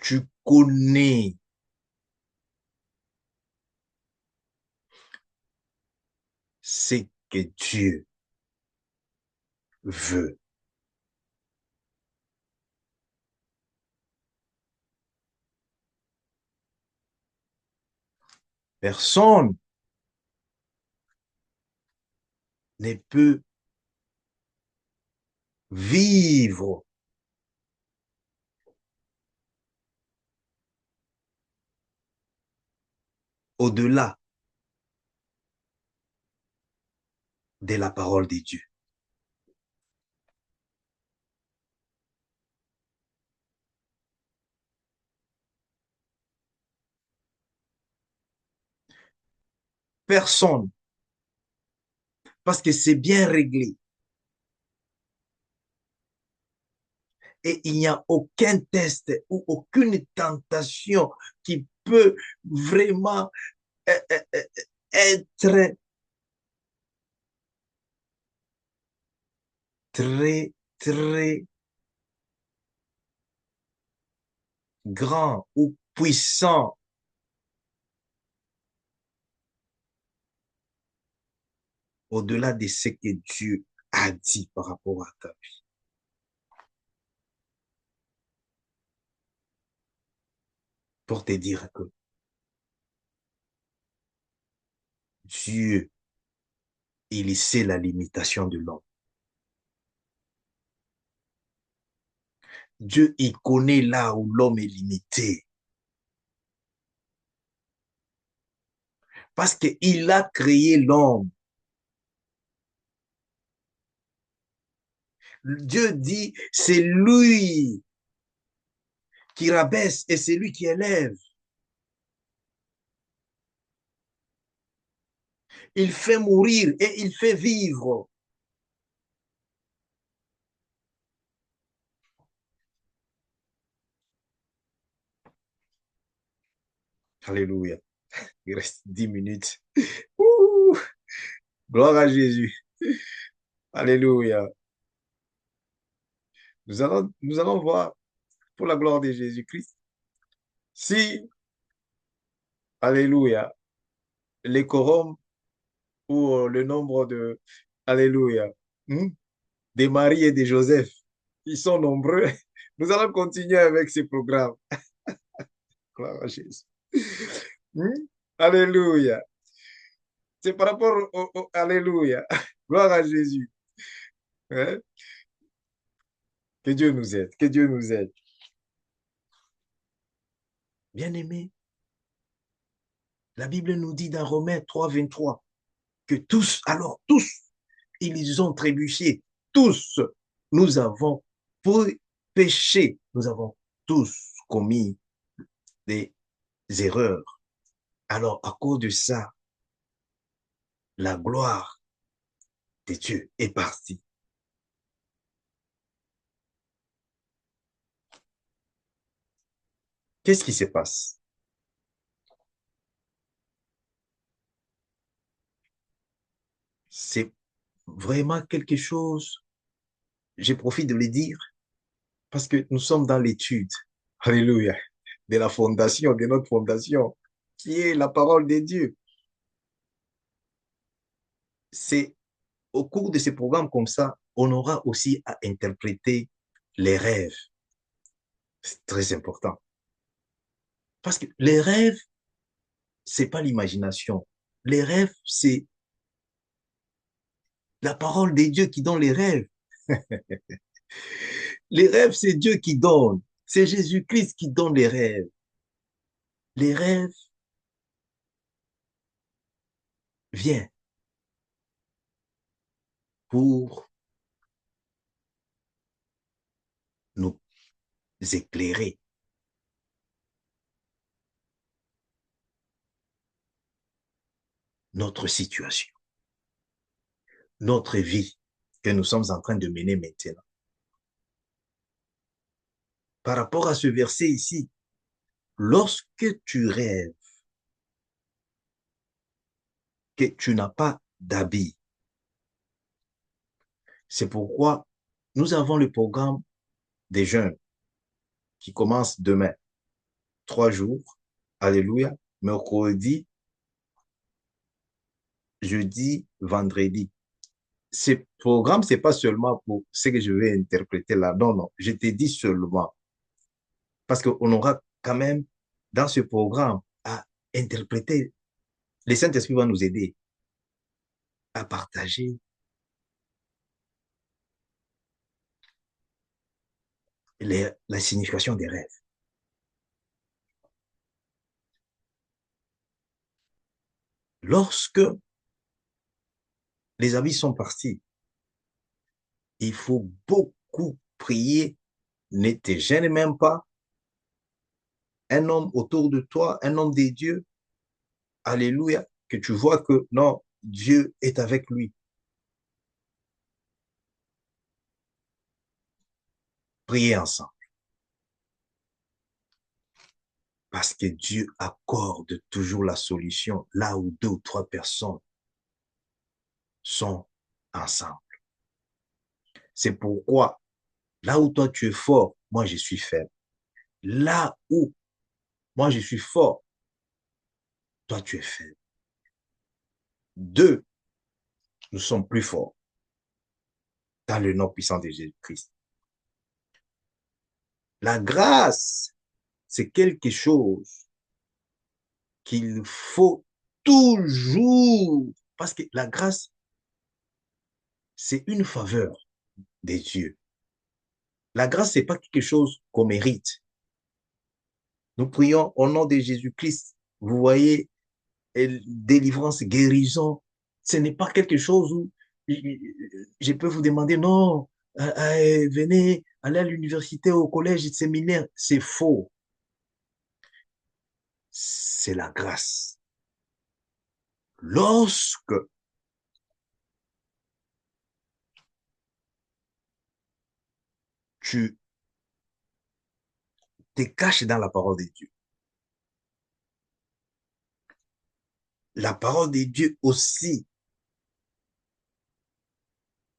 Tu connais ce que Dieu veut. Personne ne peut vivre au-delà de la parole de Dieu. Personne, parce que c'est bien réglé. Et il n'y a aucun test ou aucune tentation qui peut vraiment être très, très grand ou puissant au-delà de ce que Dieu a dit par rapport à ta vie. Pour te dire que Dieu, il sait la limitation de l'homme. Dieu, il connaît là où l'homme est limité. Parce qu'il a créé l'homme. Dieu dit, c'est lui qui rabaisse et c'est lui qui élève. Il fait mourir et il fait vivre. Alléluia. Il reste 10 minutes. Ouh, gloire à Jésus. Alléluia. Nous allons voir pour la gloire de Jésus-Christ. Si, Alléluia, les quorums ou le nombre de, Alléluia, hmm, des Marie et des Joseph, ils sont nombreux. Nous allons continuer avec ce programme. Gloire à Jésus. Hmm, Alléluia. C'est par rapport Alléluia. Gloire à Jésus. Hein? Que Dieu nous aide. Que Dieu nous aide. Bien-aimés, la Bible nous dit dans Romains 3, 23 que tous, alors tous, ils ont trébuché. Tous, nous avons péché. Nous avons tous commis des erreurs. Alors, à cause de ça, la gloire de Dieu est partie. Qu'est-ce qui se passe? C'est vraiment quelque chose, je profite de le dire, parce que nous sommes dans l'étude, alléluia, de la fondation, de notre fondation, qui est la parole de Dieu. C'est au cours de ces programmes comme ça, on aura aussi à interpréter les rêves. C'est très important. Parce que les rêves, c'est pas l'imagination. Les rêves, c'est la parole de Dieu qui donne les rêves. Les rêves, c'est Dieu qui donne. C'est Jésus-Christ qui donne les rêves. Les rêves viennent pour nous éclairer notre situation, notre vie que nous sommes en train de mener maintenant. Par rapport à ce verset ici, lorsque tu rêves que tu n'as pas d'habit, c'est pourquoi nous avons le programme des jeunes qui commence demain, 3 jours, alléluia, mercredi, jeudi, vendredi. Ce programme, c'est pas seulement pour ce que je vais interpréter là. Non, non, je te dis seulement. Parce qu'on aura quand même dans ce programme à interpréter. Le Saint-Esprit va nous aider à partager la signification des rêves. Lorsque les habits sont partis, il faut beaucoup prier. Ne te gêne même pas. Un homme autour de toi, un homme des dieux, alléluia, que tu vois que non, Dieu est avec lui. Priez ensemble. Parce que Dieu accorde toujours la solution là où 2 ou 3 personnes sont ensemble. C'est pourquoi, là où toi tu es fort, moi je suis faible. Là où moi je suis fort, toi tu es faible. Deux, nous sommes plus forts dans le nom puissant de Jésus-Christ. La grâce, c'est quelque chose qu'il faut toujours, parce que la grâce, c'est une faveur des dieux. La grâce, c'est pas quelque chose qu'on mérite. Nous prions au nom de Jésus-Christ. Vous voyez, délivrance, guérison, ce n'est pas quelque chose où je peux vous demander, non, venez, allez à l'université, au collège, au séminaire. C'est faux. C'est la grâce. Lorsque tu te caches dans la parole de Dieu, la parole de Dieu aussi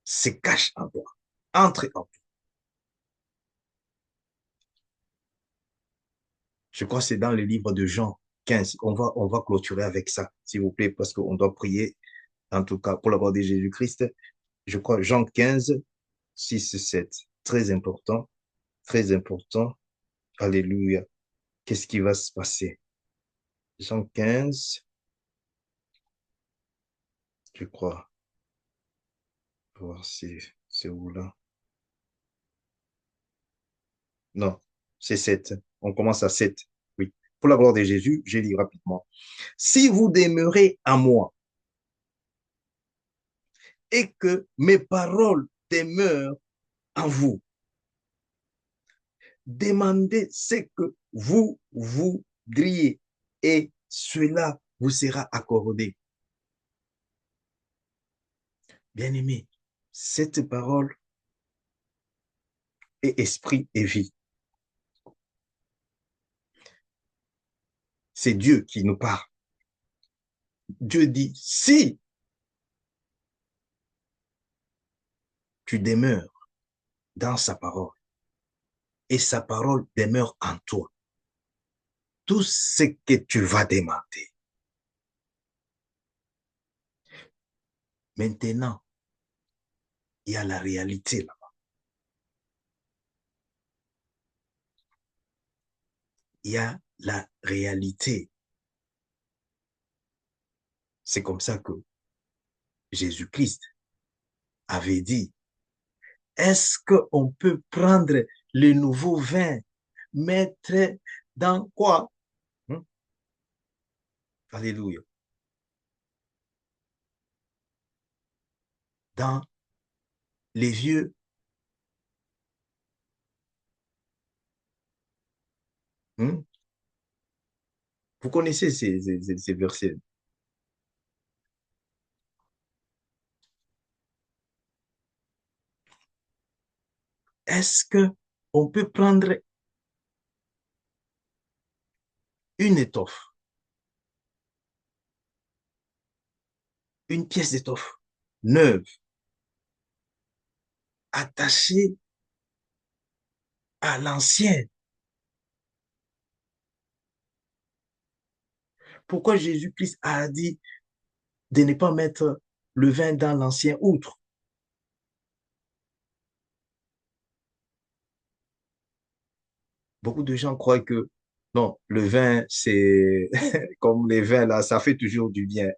se cache en toi, entre en toi. Je crois que c'est dans le livre de Jean 15. On va clôturer avec ça, s'il vous plaît, parce qu'on doit prier, en tout cas, pour la gloire de Jésus-Christ. Je crois Jean 15, 6, 7. Très important, très important. Alléluia. Qu'est-ce qui va se passer? Jean 15, je crois. Voir si c'est où là. Non, c'est 7. On commence à 7. Oui. Pour la gloire de Jésus, je lis rapidement. Si vous demeurez à moi et que mes paroles demeurent en vous, demandez ce que vous voudriez et cela vous sera accordé. Bien-aimé, cette parole est esprit et vie. C'est Dieu qui nous parle. Dieu dit, si tu demeures dans sa parole et sa parole demeure en toi, tout ce que tu vas demander. Maintenant, il y a la réalité là. Il y a la réalité. C'est comme ça que Jésus-Christ avait dit, est-ce qu'on peut prendre le nouveau vin, mettre dans quoi? Hmm? Alléluia. Dans les vieux. Hmm? Vous connaissez ces versets. Est-ce que on peut prendre une étoffe, une pièce d'étoffe neuve, attachée à l'ancienne? Pourquoi Jésus-Christ a dit de ne pas mettre le vin dans l'ancien outre? Beaucoup de gens croient que non, le vin, c'est comme les vins là, ça fait toujours du bien.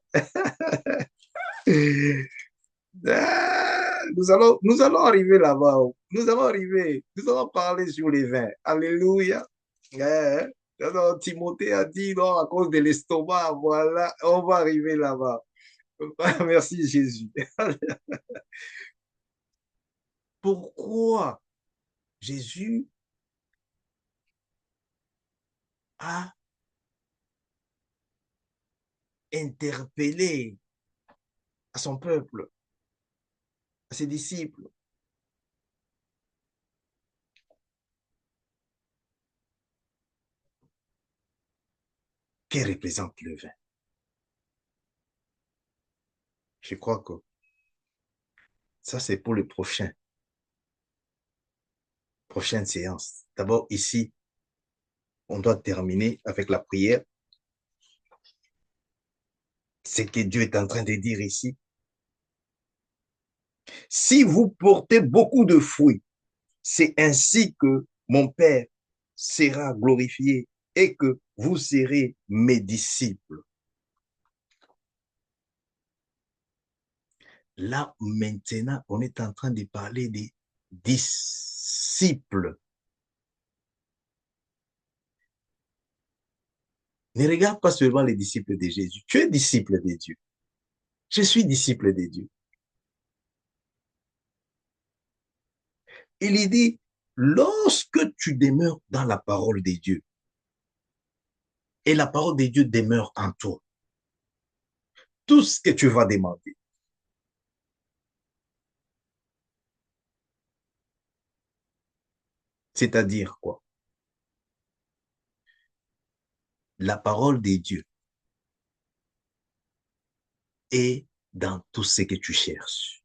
Nous allons arriver là-bas. Nous allons arriver. Nous allons parler sur les vins. Alléluia. Eh, alors, Timothée a dit non, à cause de l'estomac, voilà, on va arriver là-bas. Merci Jésus. Pourquoi Jésus a interpellé à son peuple, à ses disciples, qui représente le vin? Je crois que ça, c'est pour le prochain. prochaine séance. D'abord, ici, on doit terminer avec la prière. Ce que Dieu est en train de dire ici. Si vous portez beaucoup de fruits, c'est ainsi que mon Père sera glorifié et que vous serez mes disciples. Là, maintenant, on est en train de parler des disciples. Ne regarde pas seulement les disciples de Jésus. Tu es disciple de Dieu. Je suis disciple de Dieu. Il dit, lorsque tu demeures dans la parole de Dieu, et la parole de Dieu demeure en toi, tout ce que tu vas demander, c'est-à-dire quoi? La parole de Dieu est dans tout ce que tu cherches.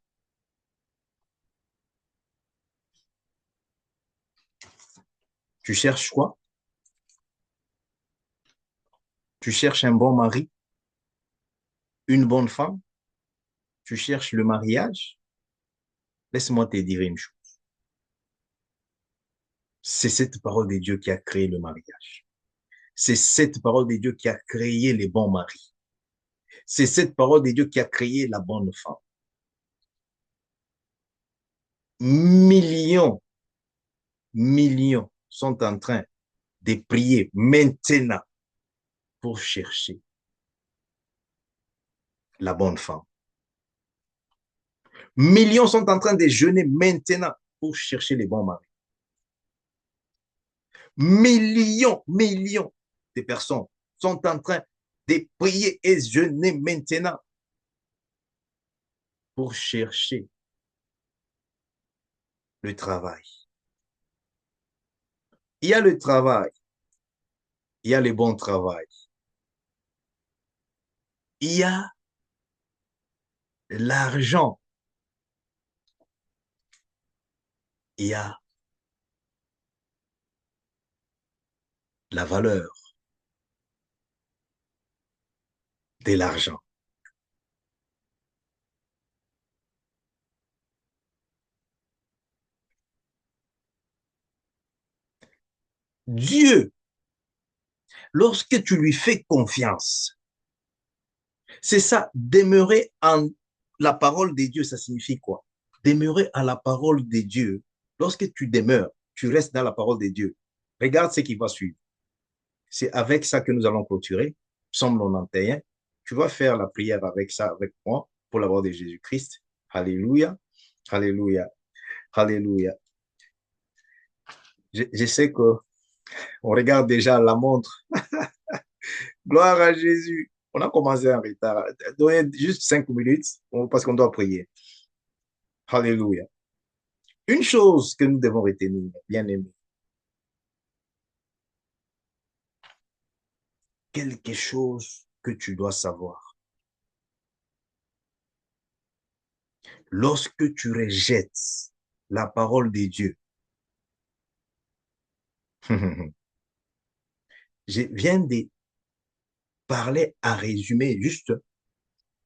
Tu cherches quoi? Tu cherches un bon mari, une bonne femme? Tu cherches le mariage? Laisse-moi te dire une chose. C'est cette parole de Dieu qui a créé le mariage. C'est cette parole de Dieu qui a créé les bons maris. C'est cette parole de Dieu qui a créé la bonne femme. Millions, millions sont en train de prier maintenant pour chercher la bonne femme. Millions sont en train de jeûner maintenant pour chercher les bons maris. Millions de personnes sont en train de prier et jeûner maintenant pour chercher le travail. Il y a le travail, il y a le bon travail, il y a l'argent, il y a la valeur de l'argent. Dieu, lorsque tu lui fais confiance, c'est ça, demeurer en la parole de Dieu, ça signifie quoi? Demeurer à la parole de Dieu. Lorsque tu demeures, tu restes dans la parole de Dieu. Regarde ce qui va suivre. C'est avec ça que nous allons clôturer. Psaume 91. Tu vas faire la prière avec ça, avec moi, pour la gloire de Jésus-Christ. Alléluia. Alléluia. Alléluia. Je sais que on regarde déjà la montre. Gloire à Jésus. On a commencé en retard. Donnez juste 5 minutes parce qu'on doit prier. Alléluia. Une chose que nous devons retenir, bien aimé, quelque chose que tu dois savoir. Lorsque tu rejettes la parole de Dieu, je viens de parler à résumer juste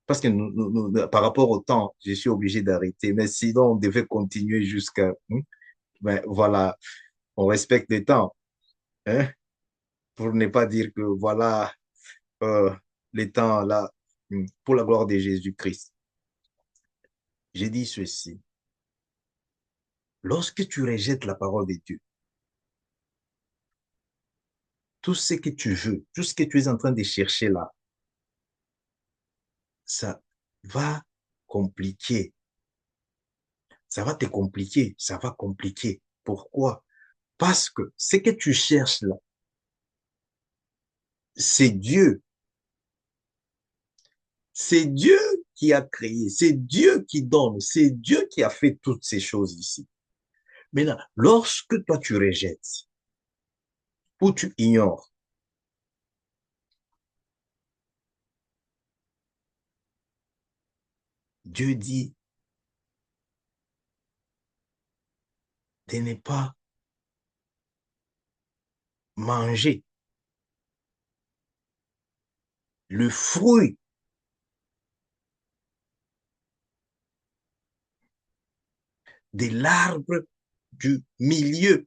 parce que par rapport au temps, je suis obligé d'arrêter. Mais sinon, on devait continuer jusqu'à... Ben, voilà, on respecte le temps, hein, pour ne pas dire que voilà, euh, le temps là, pour la gloire de Jésus-Christ. J'ai dit ceci. Lorsque tu rejettes la parole de Dieu, tout ce que tu veux, tout ce que tu es en train de chercher là, ça va compliquer. Ça va te compliquer, ça va compliquer. Pourquoi? Parce que ce que tu cherches là, c'est Dieu. C'est Dieu qui a créé, c'est Dieu qui donne, c'est Dieu qui a fait toutes ces choses ici. Maintenant, lorsque toi tu rejettes ou tu ignores, Dieu dit de ne pas. manger le fruit de l'arbre du milieu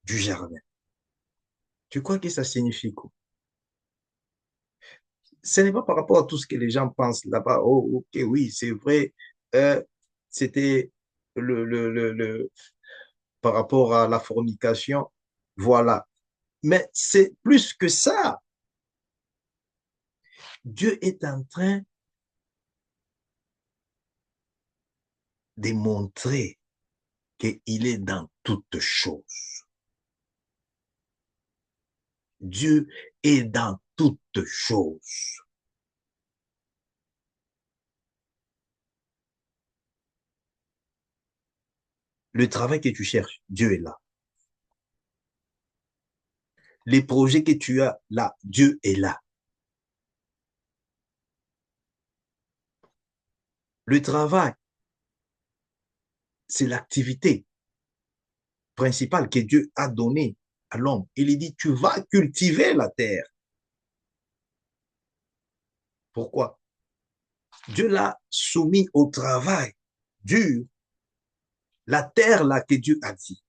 du jardin. Tu crois que ça signifie quoi? Ce n'est pas par rapport à tout ce que les gens pensent là-bas. Oh, ok, oui, c'est vrai. Euh, C'était par rapport à la fornication. Voilà. Mais c'est plus que ça. Dieu est en train de montrer qu'il est dans toutes choses. Dieu est dans toutes choses. Le travail que tu cherches, Dieu est là. Les projets que tu as là, Dieu est là. Le travail, c'est l'activité principale que Dieu a donnée à l'homme. Il dit, tu vas cultiver la terre. Pourquoi? Dieu l'a soumis au travail dur, la terre là que Dieu a dit.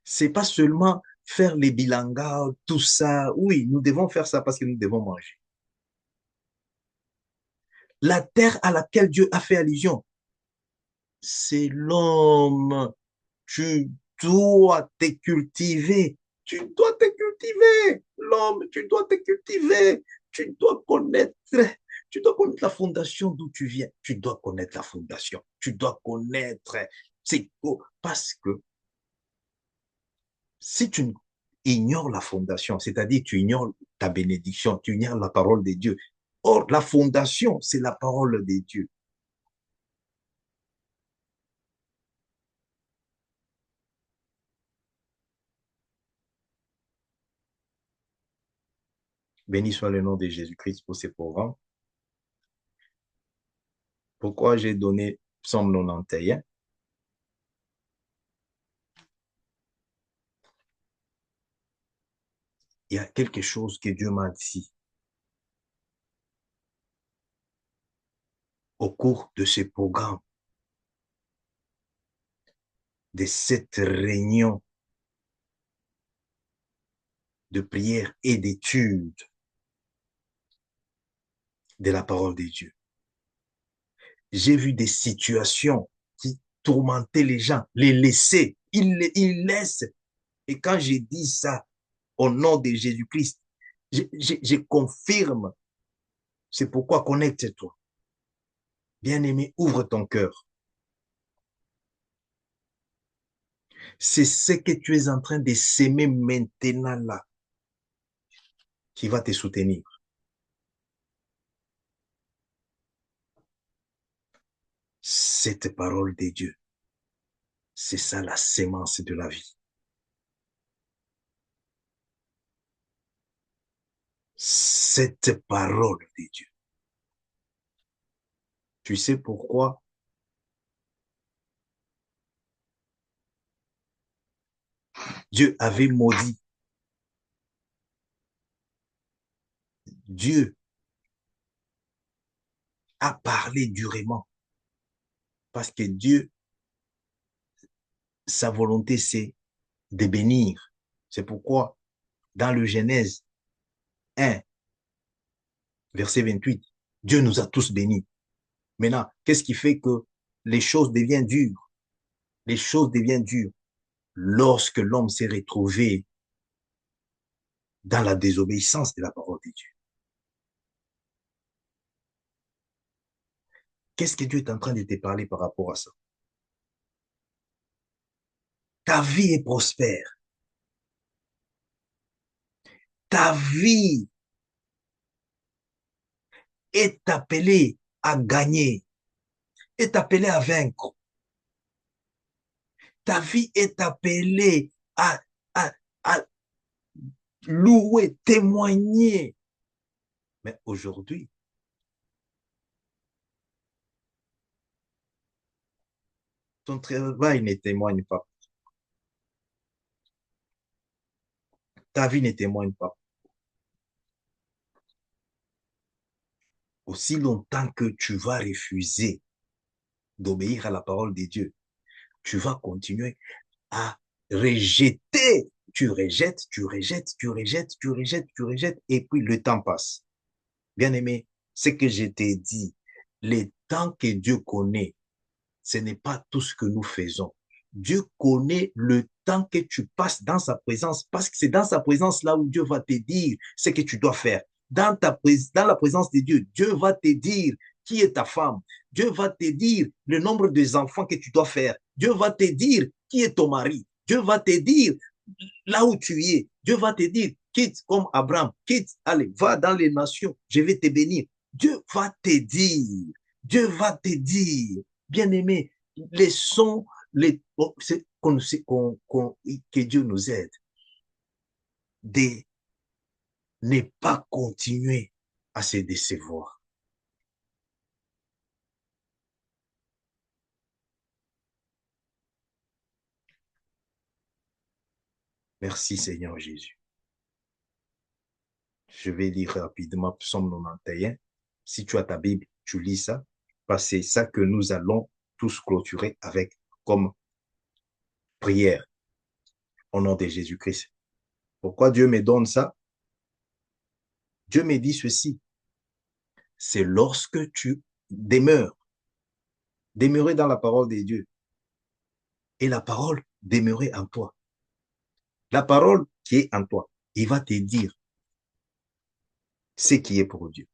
C'est pas seulement faire les bilangas, tout ça. Oui, nous devons faire ça parce que nous devons manger. La terre à laquelle Dieu a fait allusion, c'est l'homme. Tu dois te cultiver. Tu dois te cultiver. L'homme, tu dois te cultiver. Tu dois connaître. Tu dois connaître la fondation d'où tu viens. Tu dois connaître la fondation. Tu dois connaître. C'est parce que si tu ignores la fondation, c'est-à-dire tu ignores ta bénédiction, tu ignores la parole de Dieu. Or, la fondation, c'est la parole de Dieu. Béni soit le nom de Jésus-Christ pour ces programmes. Pourquoi j'ai donné Psaume 91? Il y a quelque chose que Dieu m'a dit au cours de ce programme, de cette réunion de prière et d'étude de la parole de Dieu. J'ai vu des situations qui tourmentaient les gens, les laissaient, ils laissent. Et quand j'ai dit ça au nom de Jésus-Christ, je confirme. C'est pourquoi connecte-toi. Bien-aimé, ouvre ton cœur. C'est ce que tu es en train de s'aimer maintenant là qui va te soutenir. Cette parole de Dieu, c'est ça la sémence de la vie. Cette parole de Dieu. Tu sais pourquoi Dieu avait maudit. Dieu a parlé durement parce que Dieu, sa volonté, c'est de bénir. C'est pourquoi dans le Genèse 1, verset 28, Dieu nous a tous bénis. Maintenant, qu'est-ce qui fait que les choses deviennent dures? Les choses deviennent dures lorsque l'homme s'est retrouvé dans la désobéissance de la parole de Dieu. Qu'est-ce que Dieu est en train de te parler par rapport à ça? Ta vie est prospère. Ta vie est appelée à gagner, est appelée à vaincre. Ta vie est appelée à louer, témoigner. Mais aujourd'hui, ton travail ne témoigne pas. ta vie ne témoigne pas. Aussi longtemps que tu vas refuser d'obéir à la parole de Dieu, tu vas continuer à rejeter. Tu rejettes, tu rejettes, tu rejettes, tu rejettes, tu rejettes, et puis le temps passe. Bien-aimé, ce que je t'ai dit, le temps que Dieu connaît, ce n'est pas tout ce que nous faisons. Dieu connaît le temps que tu passes dans sa présence, parce que c'est dans sa présence là où Dieu va te dire ce que tu dois faire. Dans la présence de Dieu, Dieu va te dire qui est ta femme. Dieu va te dire le nombre des enfants que tu dois faire. Dieu va te dire qui est ton mari. Dieu va te dire là où tu es. Dieu va te dire, quitte comme Abraham, quitte, allez, va dans les nations, je vais te bénir. Dieu va te dire, Dieu va te dire, bien-aimé, laissons les, que Dieu nous aide de ne pas continuer à se décevoir. Merci Seigneur Jésus. Je vais lire rapidement Psaume 91. Si tu as ta Bible, tu lis ça, parce que c'est ça que nous allons tous clôturer avec comme prière au nom de Jésus-Christ. Pourquoi Dieu me donne ça? Dieu me dit ceci, c'est lorsque tu demeures, demeurer dans la parole de Dieu et la parole demeurer en toi. La parole qui est en toi, il va te dire ce qui est pour Dieu.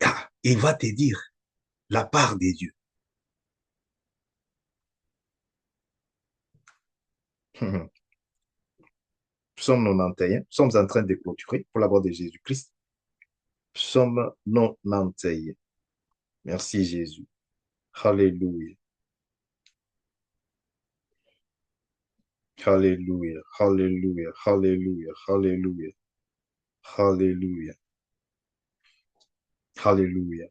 Ah, il va te dire la part de Dieu. Psaume 91, nous sommes en train de clôturer pour la gloire de Jésus-Christ. Psaume 91. Merci Jésus. Alléluia. Alléluia. Alléluia. Alléluia. Alléluia. Alléluia. Alléluia.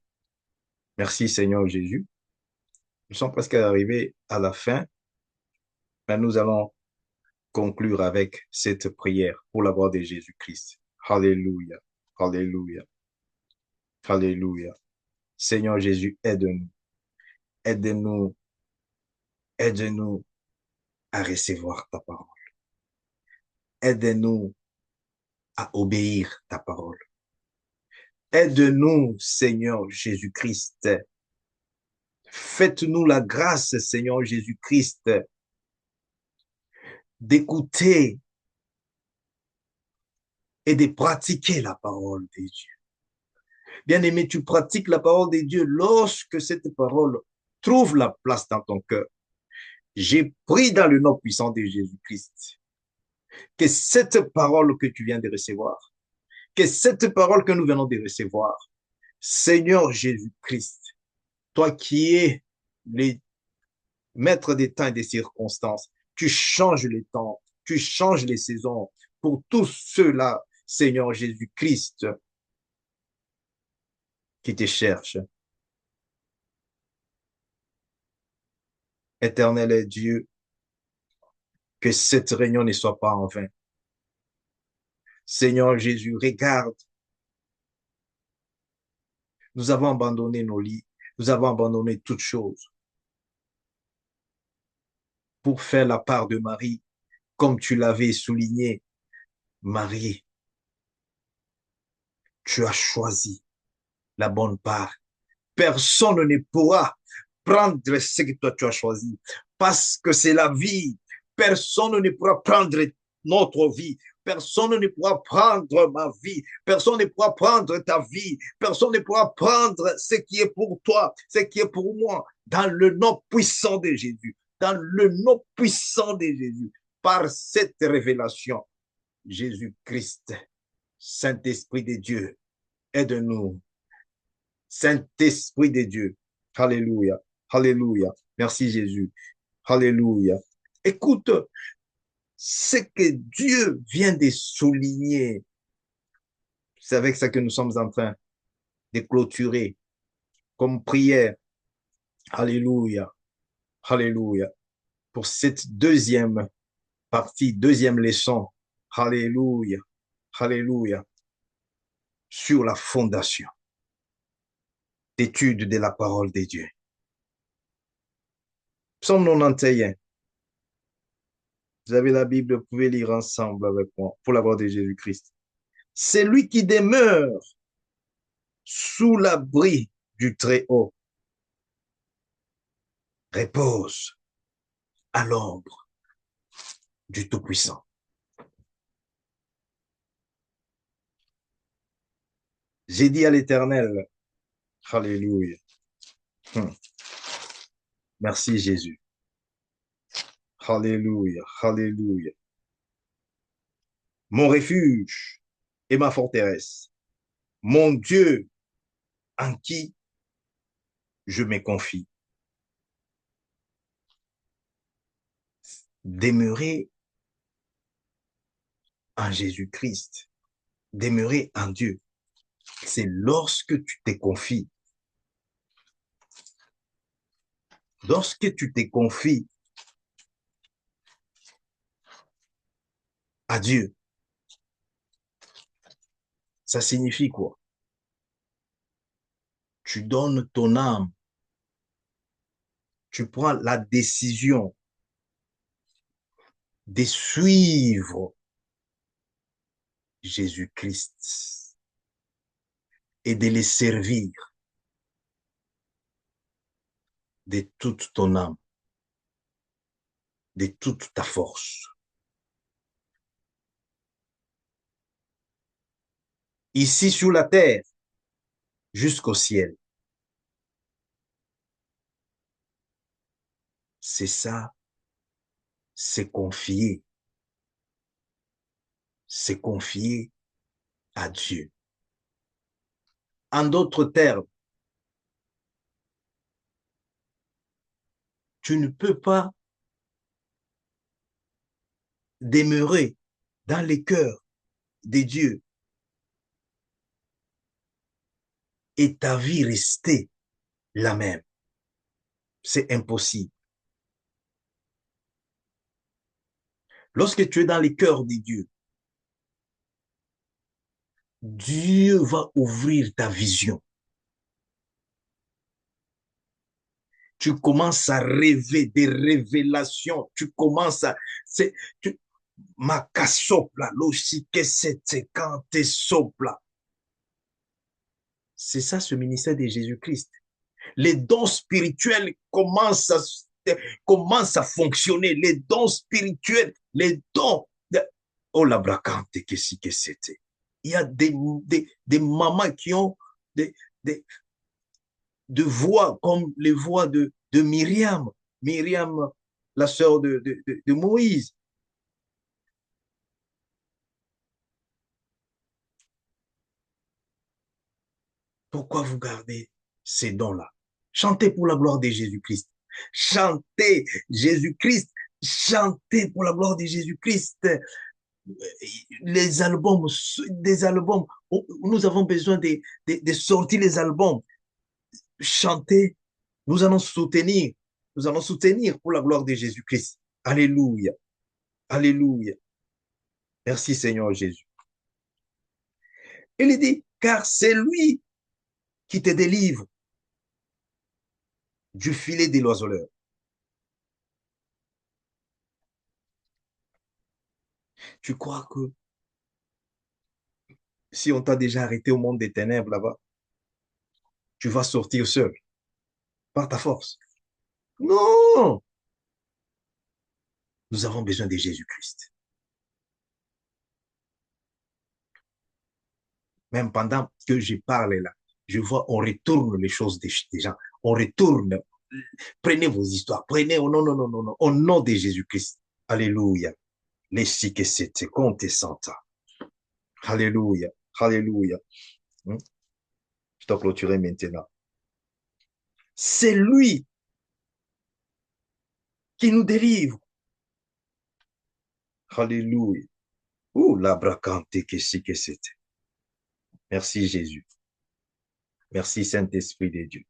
Merci Seigneur Jésus. Nous sommes presque arrivés à la fin, mais nous allons conclure avec cette prière pour la gloire de Jésus-Christ. Alléluia. Alléluia. Alléluia. Seigneur Jésus, aide-nous. Aide-nous. Aide-nous à recevoir ta parole. Aide-nous à obéir ta parole. Aide-nous, Seigneur Jésus-Christ. Faites-nous la grâce, Seigneur Jésus-Christ, d'écouter et de pratiquer la parole de Dieu. Bien-aimé, tu pratiques la parole de Dieu lorsque cette parole trouve la place dans ton cœur. J'ai pris dans le nom puissant de Jésus-Christ que cette parole que tu viens de recevoir, que cette parole que nous venons de recevoir, Seigneur Jésus-Christ, toi qui es le maître des temps et des circonstances, tu changes les temps, tu changes les saisons pour tous ceux-là, Seigneur Jésus-Christ, qui te cherchent. Éternel Dieu, que cette réunion ne soit pas en vain. Seigneur Jésus, regarde, nous avons abandonné nos lits, nous avons abandonné toutes choses pour faire la part de Marie, comme tu l'avais souligné. Marie, tu as choisi la bonne part. Personne ne pourra prendre ce que toi tu as choisi parce que c'est la vie. Personne ne pourra prendre notre vie. Personne ne pourra prendre ma vie. Personne ne pourra prendre ta vie. Personne ne pourra prendre ce qui est pour toi, ce qui est pour moi. Dans le nom puissant de Jésus. Dans le nom puissant de Jésus. Par cette révélation, Jésus-Christ, Saint-Esprit de Dieu, aide-nous. Saint-Esprit de Dieu. Alléluia. Alléluia. Merci Jésus. Alléluia. Écoute, ce que Dieu vient de souligner, c'est avec ça que nous sommes en train de clôturer comme prière. Alléluia. Alléluia. Pour cette deuxième partie, deuxième leçon. Alléluia. Alléluia. Sur la fondation d'étude de la parole de Dieu. Psaume 91. Vous avez la Bible, vous pouvez lire ensemble avec moi pour la gloire de Jésus-Christ. C'est lui qui demeure sous l'abri du Très-Haut, repose à l'ombre du Tout-Puissant. J'ai dit à l'Éternel, Alléluia. Merci Jésus. Alléluia, Alléluia. Mon refuge et ma forteresse, mon Dieu en qui je me confie. Demeurer en Jésus-Christ, demeurer en Dieu, c'est lorsque tu te confies. Lorsque tu te confies à Dieu, ça signifie quoi? Tu donnes ton âme, tu prends la décision de suivre Jésus-Christ et de les servir de toute ton âme, de toute ta force. Ici sur la terre, jusqu'au ciel. C'est ça, c'est confier à Dieu. En d'autres termes, tu ne peux pas demeurer dans les cœurs de Dieu et ta vie rester la même. C'est impossible. Lorsque tu es dans les cœurs de Dieu, Dieu va ouvrir ta vision. Tu commences à rêver des révélations. Tu commences à... Makasopla, loshike sete kante sopla. C'est ça ce ministère de Jésus-Christ. Les dons spirituels commencent à fonctionner. Les dons spirituels, les dons de... Oh la bracante que si que c'était. Il y a des mamans qui ont des voix comme les voix de Myriam. Myriam, la sœur de Moïse. Pourquoi vous gardez ces dons-là? Chantez pour la gloire de Jésus-Christ. Chantez Jésus-Christ. Chantez pour la gloire de Jésus-Christ. Les albums, des albums, nous avons besoin de sortir les albums. Chantez, nous allons soutenir pour la gloire de Jésus-Christ. Alléluia, alléluia. Merci Seigneur Jésus. Il dit, car c'est lui qui te délivre du filet de l'oiseleur. Tu crois que si on t'a déjà arrêté au monde des ténèbres là-bas, tu vas sortir seul, par ta force? Non! Nous avons besoin de Jésus-Christ. Même pendant que je parle là, je vois, on retourne les choses des gens. On retourne. Prenez vos histoires. Prenez, oh non, non, non, non, non, au nom de Jésus-Christ. Alléluia. Les si que c'était, compte santa. Alléluia. Alléluia. Je dois clôturer maintenant. C'est lui qui nous délivre. Alléluia. Ouh, la bracante que si que c'était. Merci Jésus. Merci Saint-Esprit de Dieu.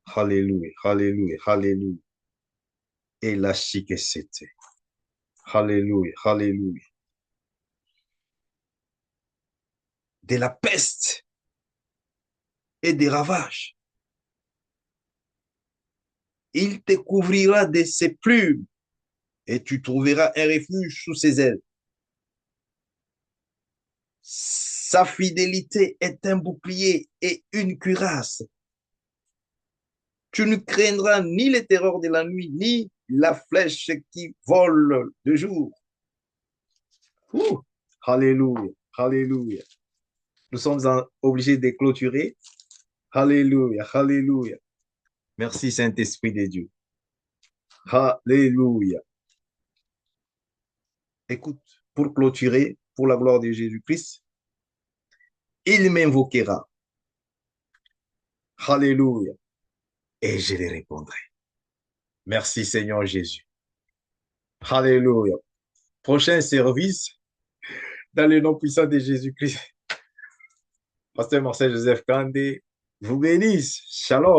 Alléluia, alléluia, alléluia. et la chiquecete. Alléluia, alléluia. De la peste et des ravages. Il te couvrira de ses plumes et tu trouveras un refuge sous ses ailes. Sa fidélité est un bouclier et une cuirasse. Tu ne craindras ni les terreurs de la nuit, ni la flèche qui vole de jour. Ouh, alléluia, alléluia. Nous sommes obligés de clôturer. Alléluia, alléluia. Merci Saint-Esprit de Dieu. Alléluia. Écoute, pour clôturer, pour la gloire de Jésus-Christ, il m'invoquera. Alléluia. Et je lui répondrai. Merci Seigneur Jésus. Alléluia. Prochain service, dans le nom puissant de Jésus-Christ. Pasteur Marcel Joseph Kandé vous bénisse. Shalom.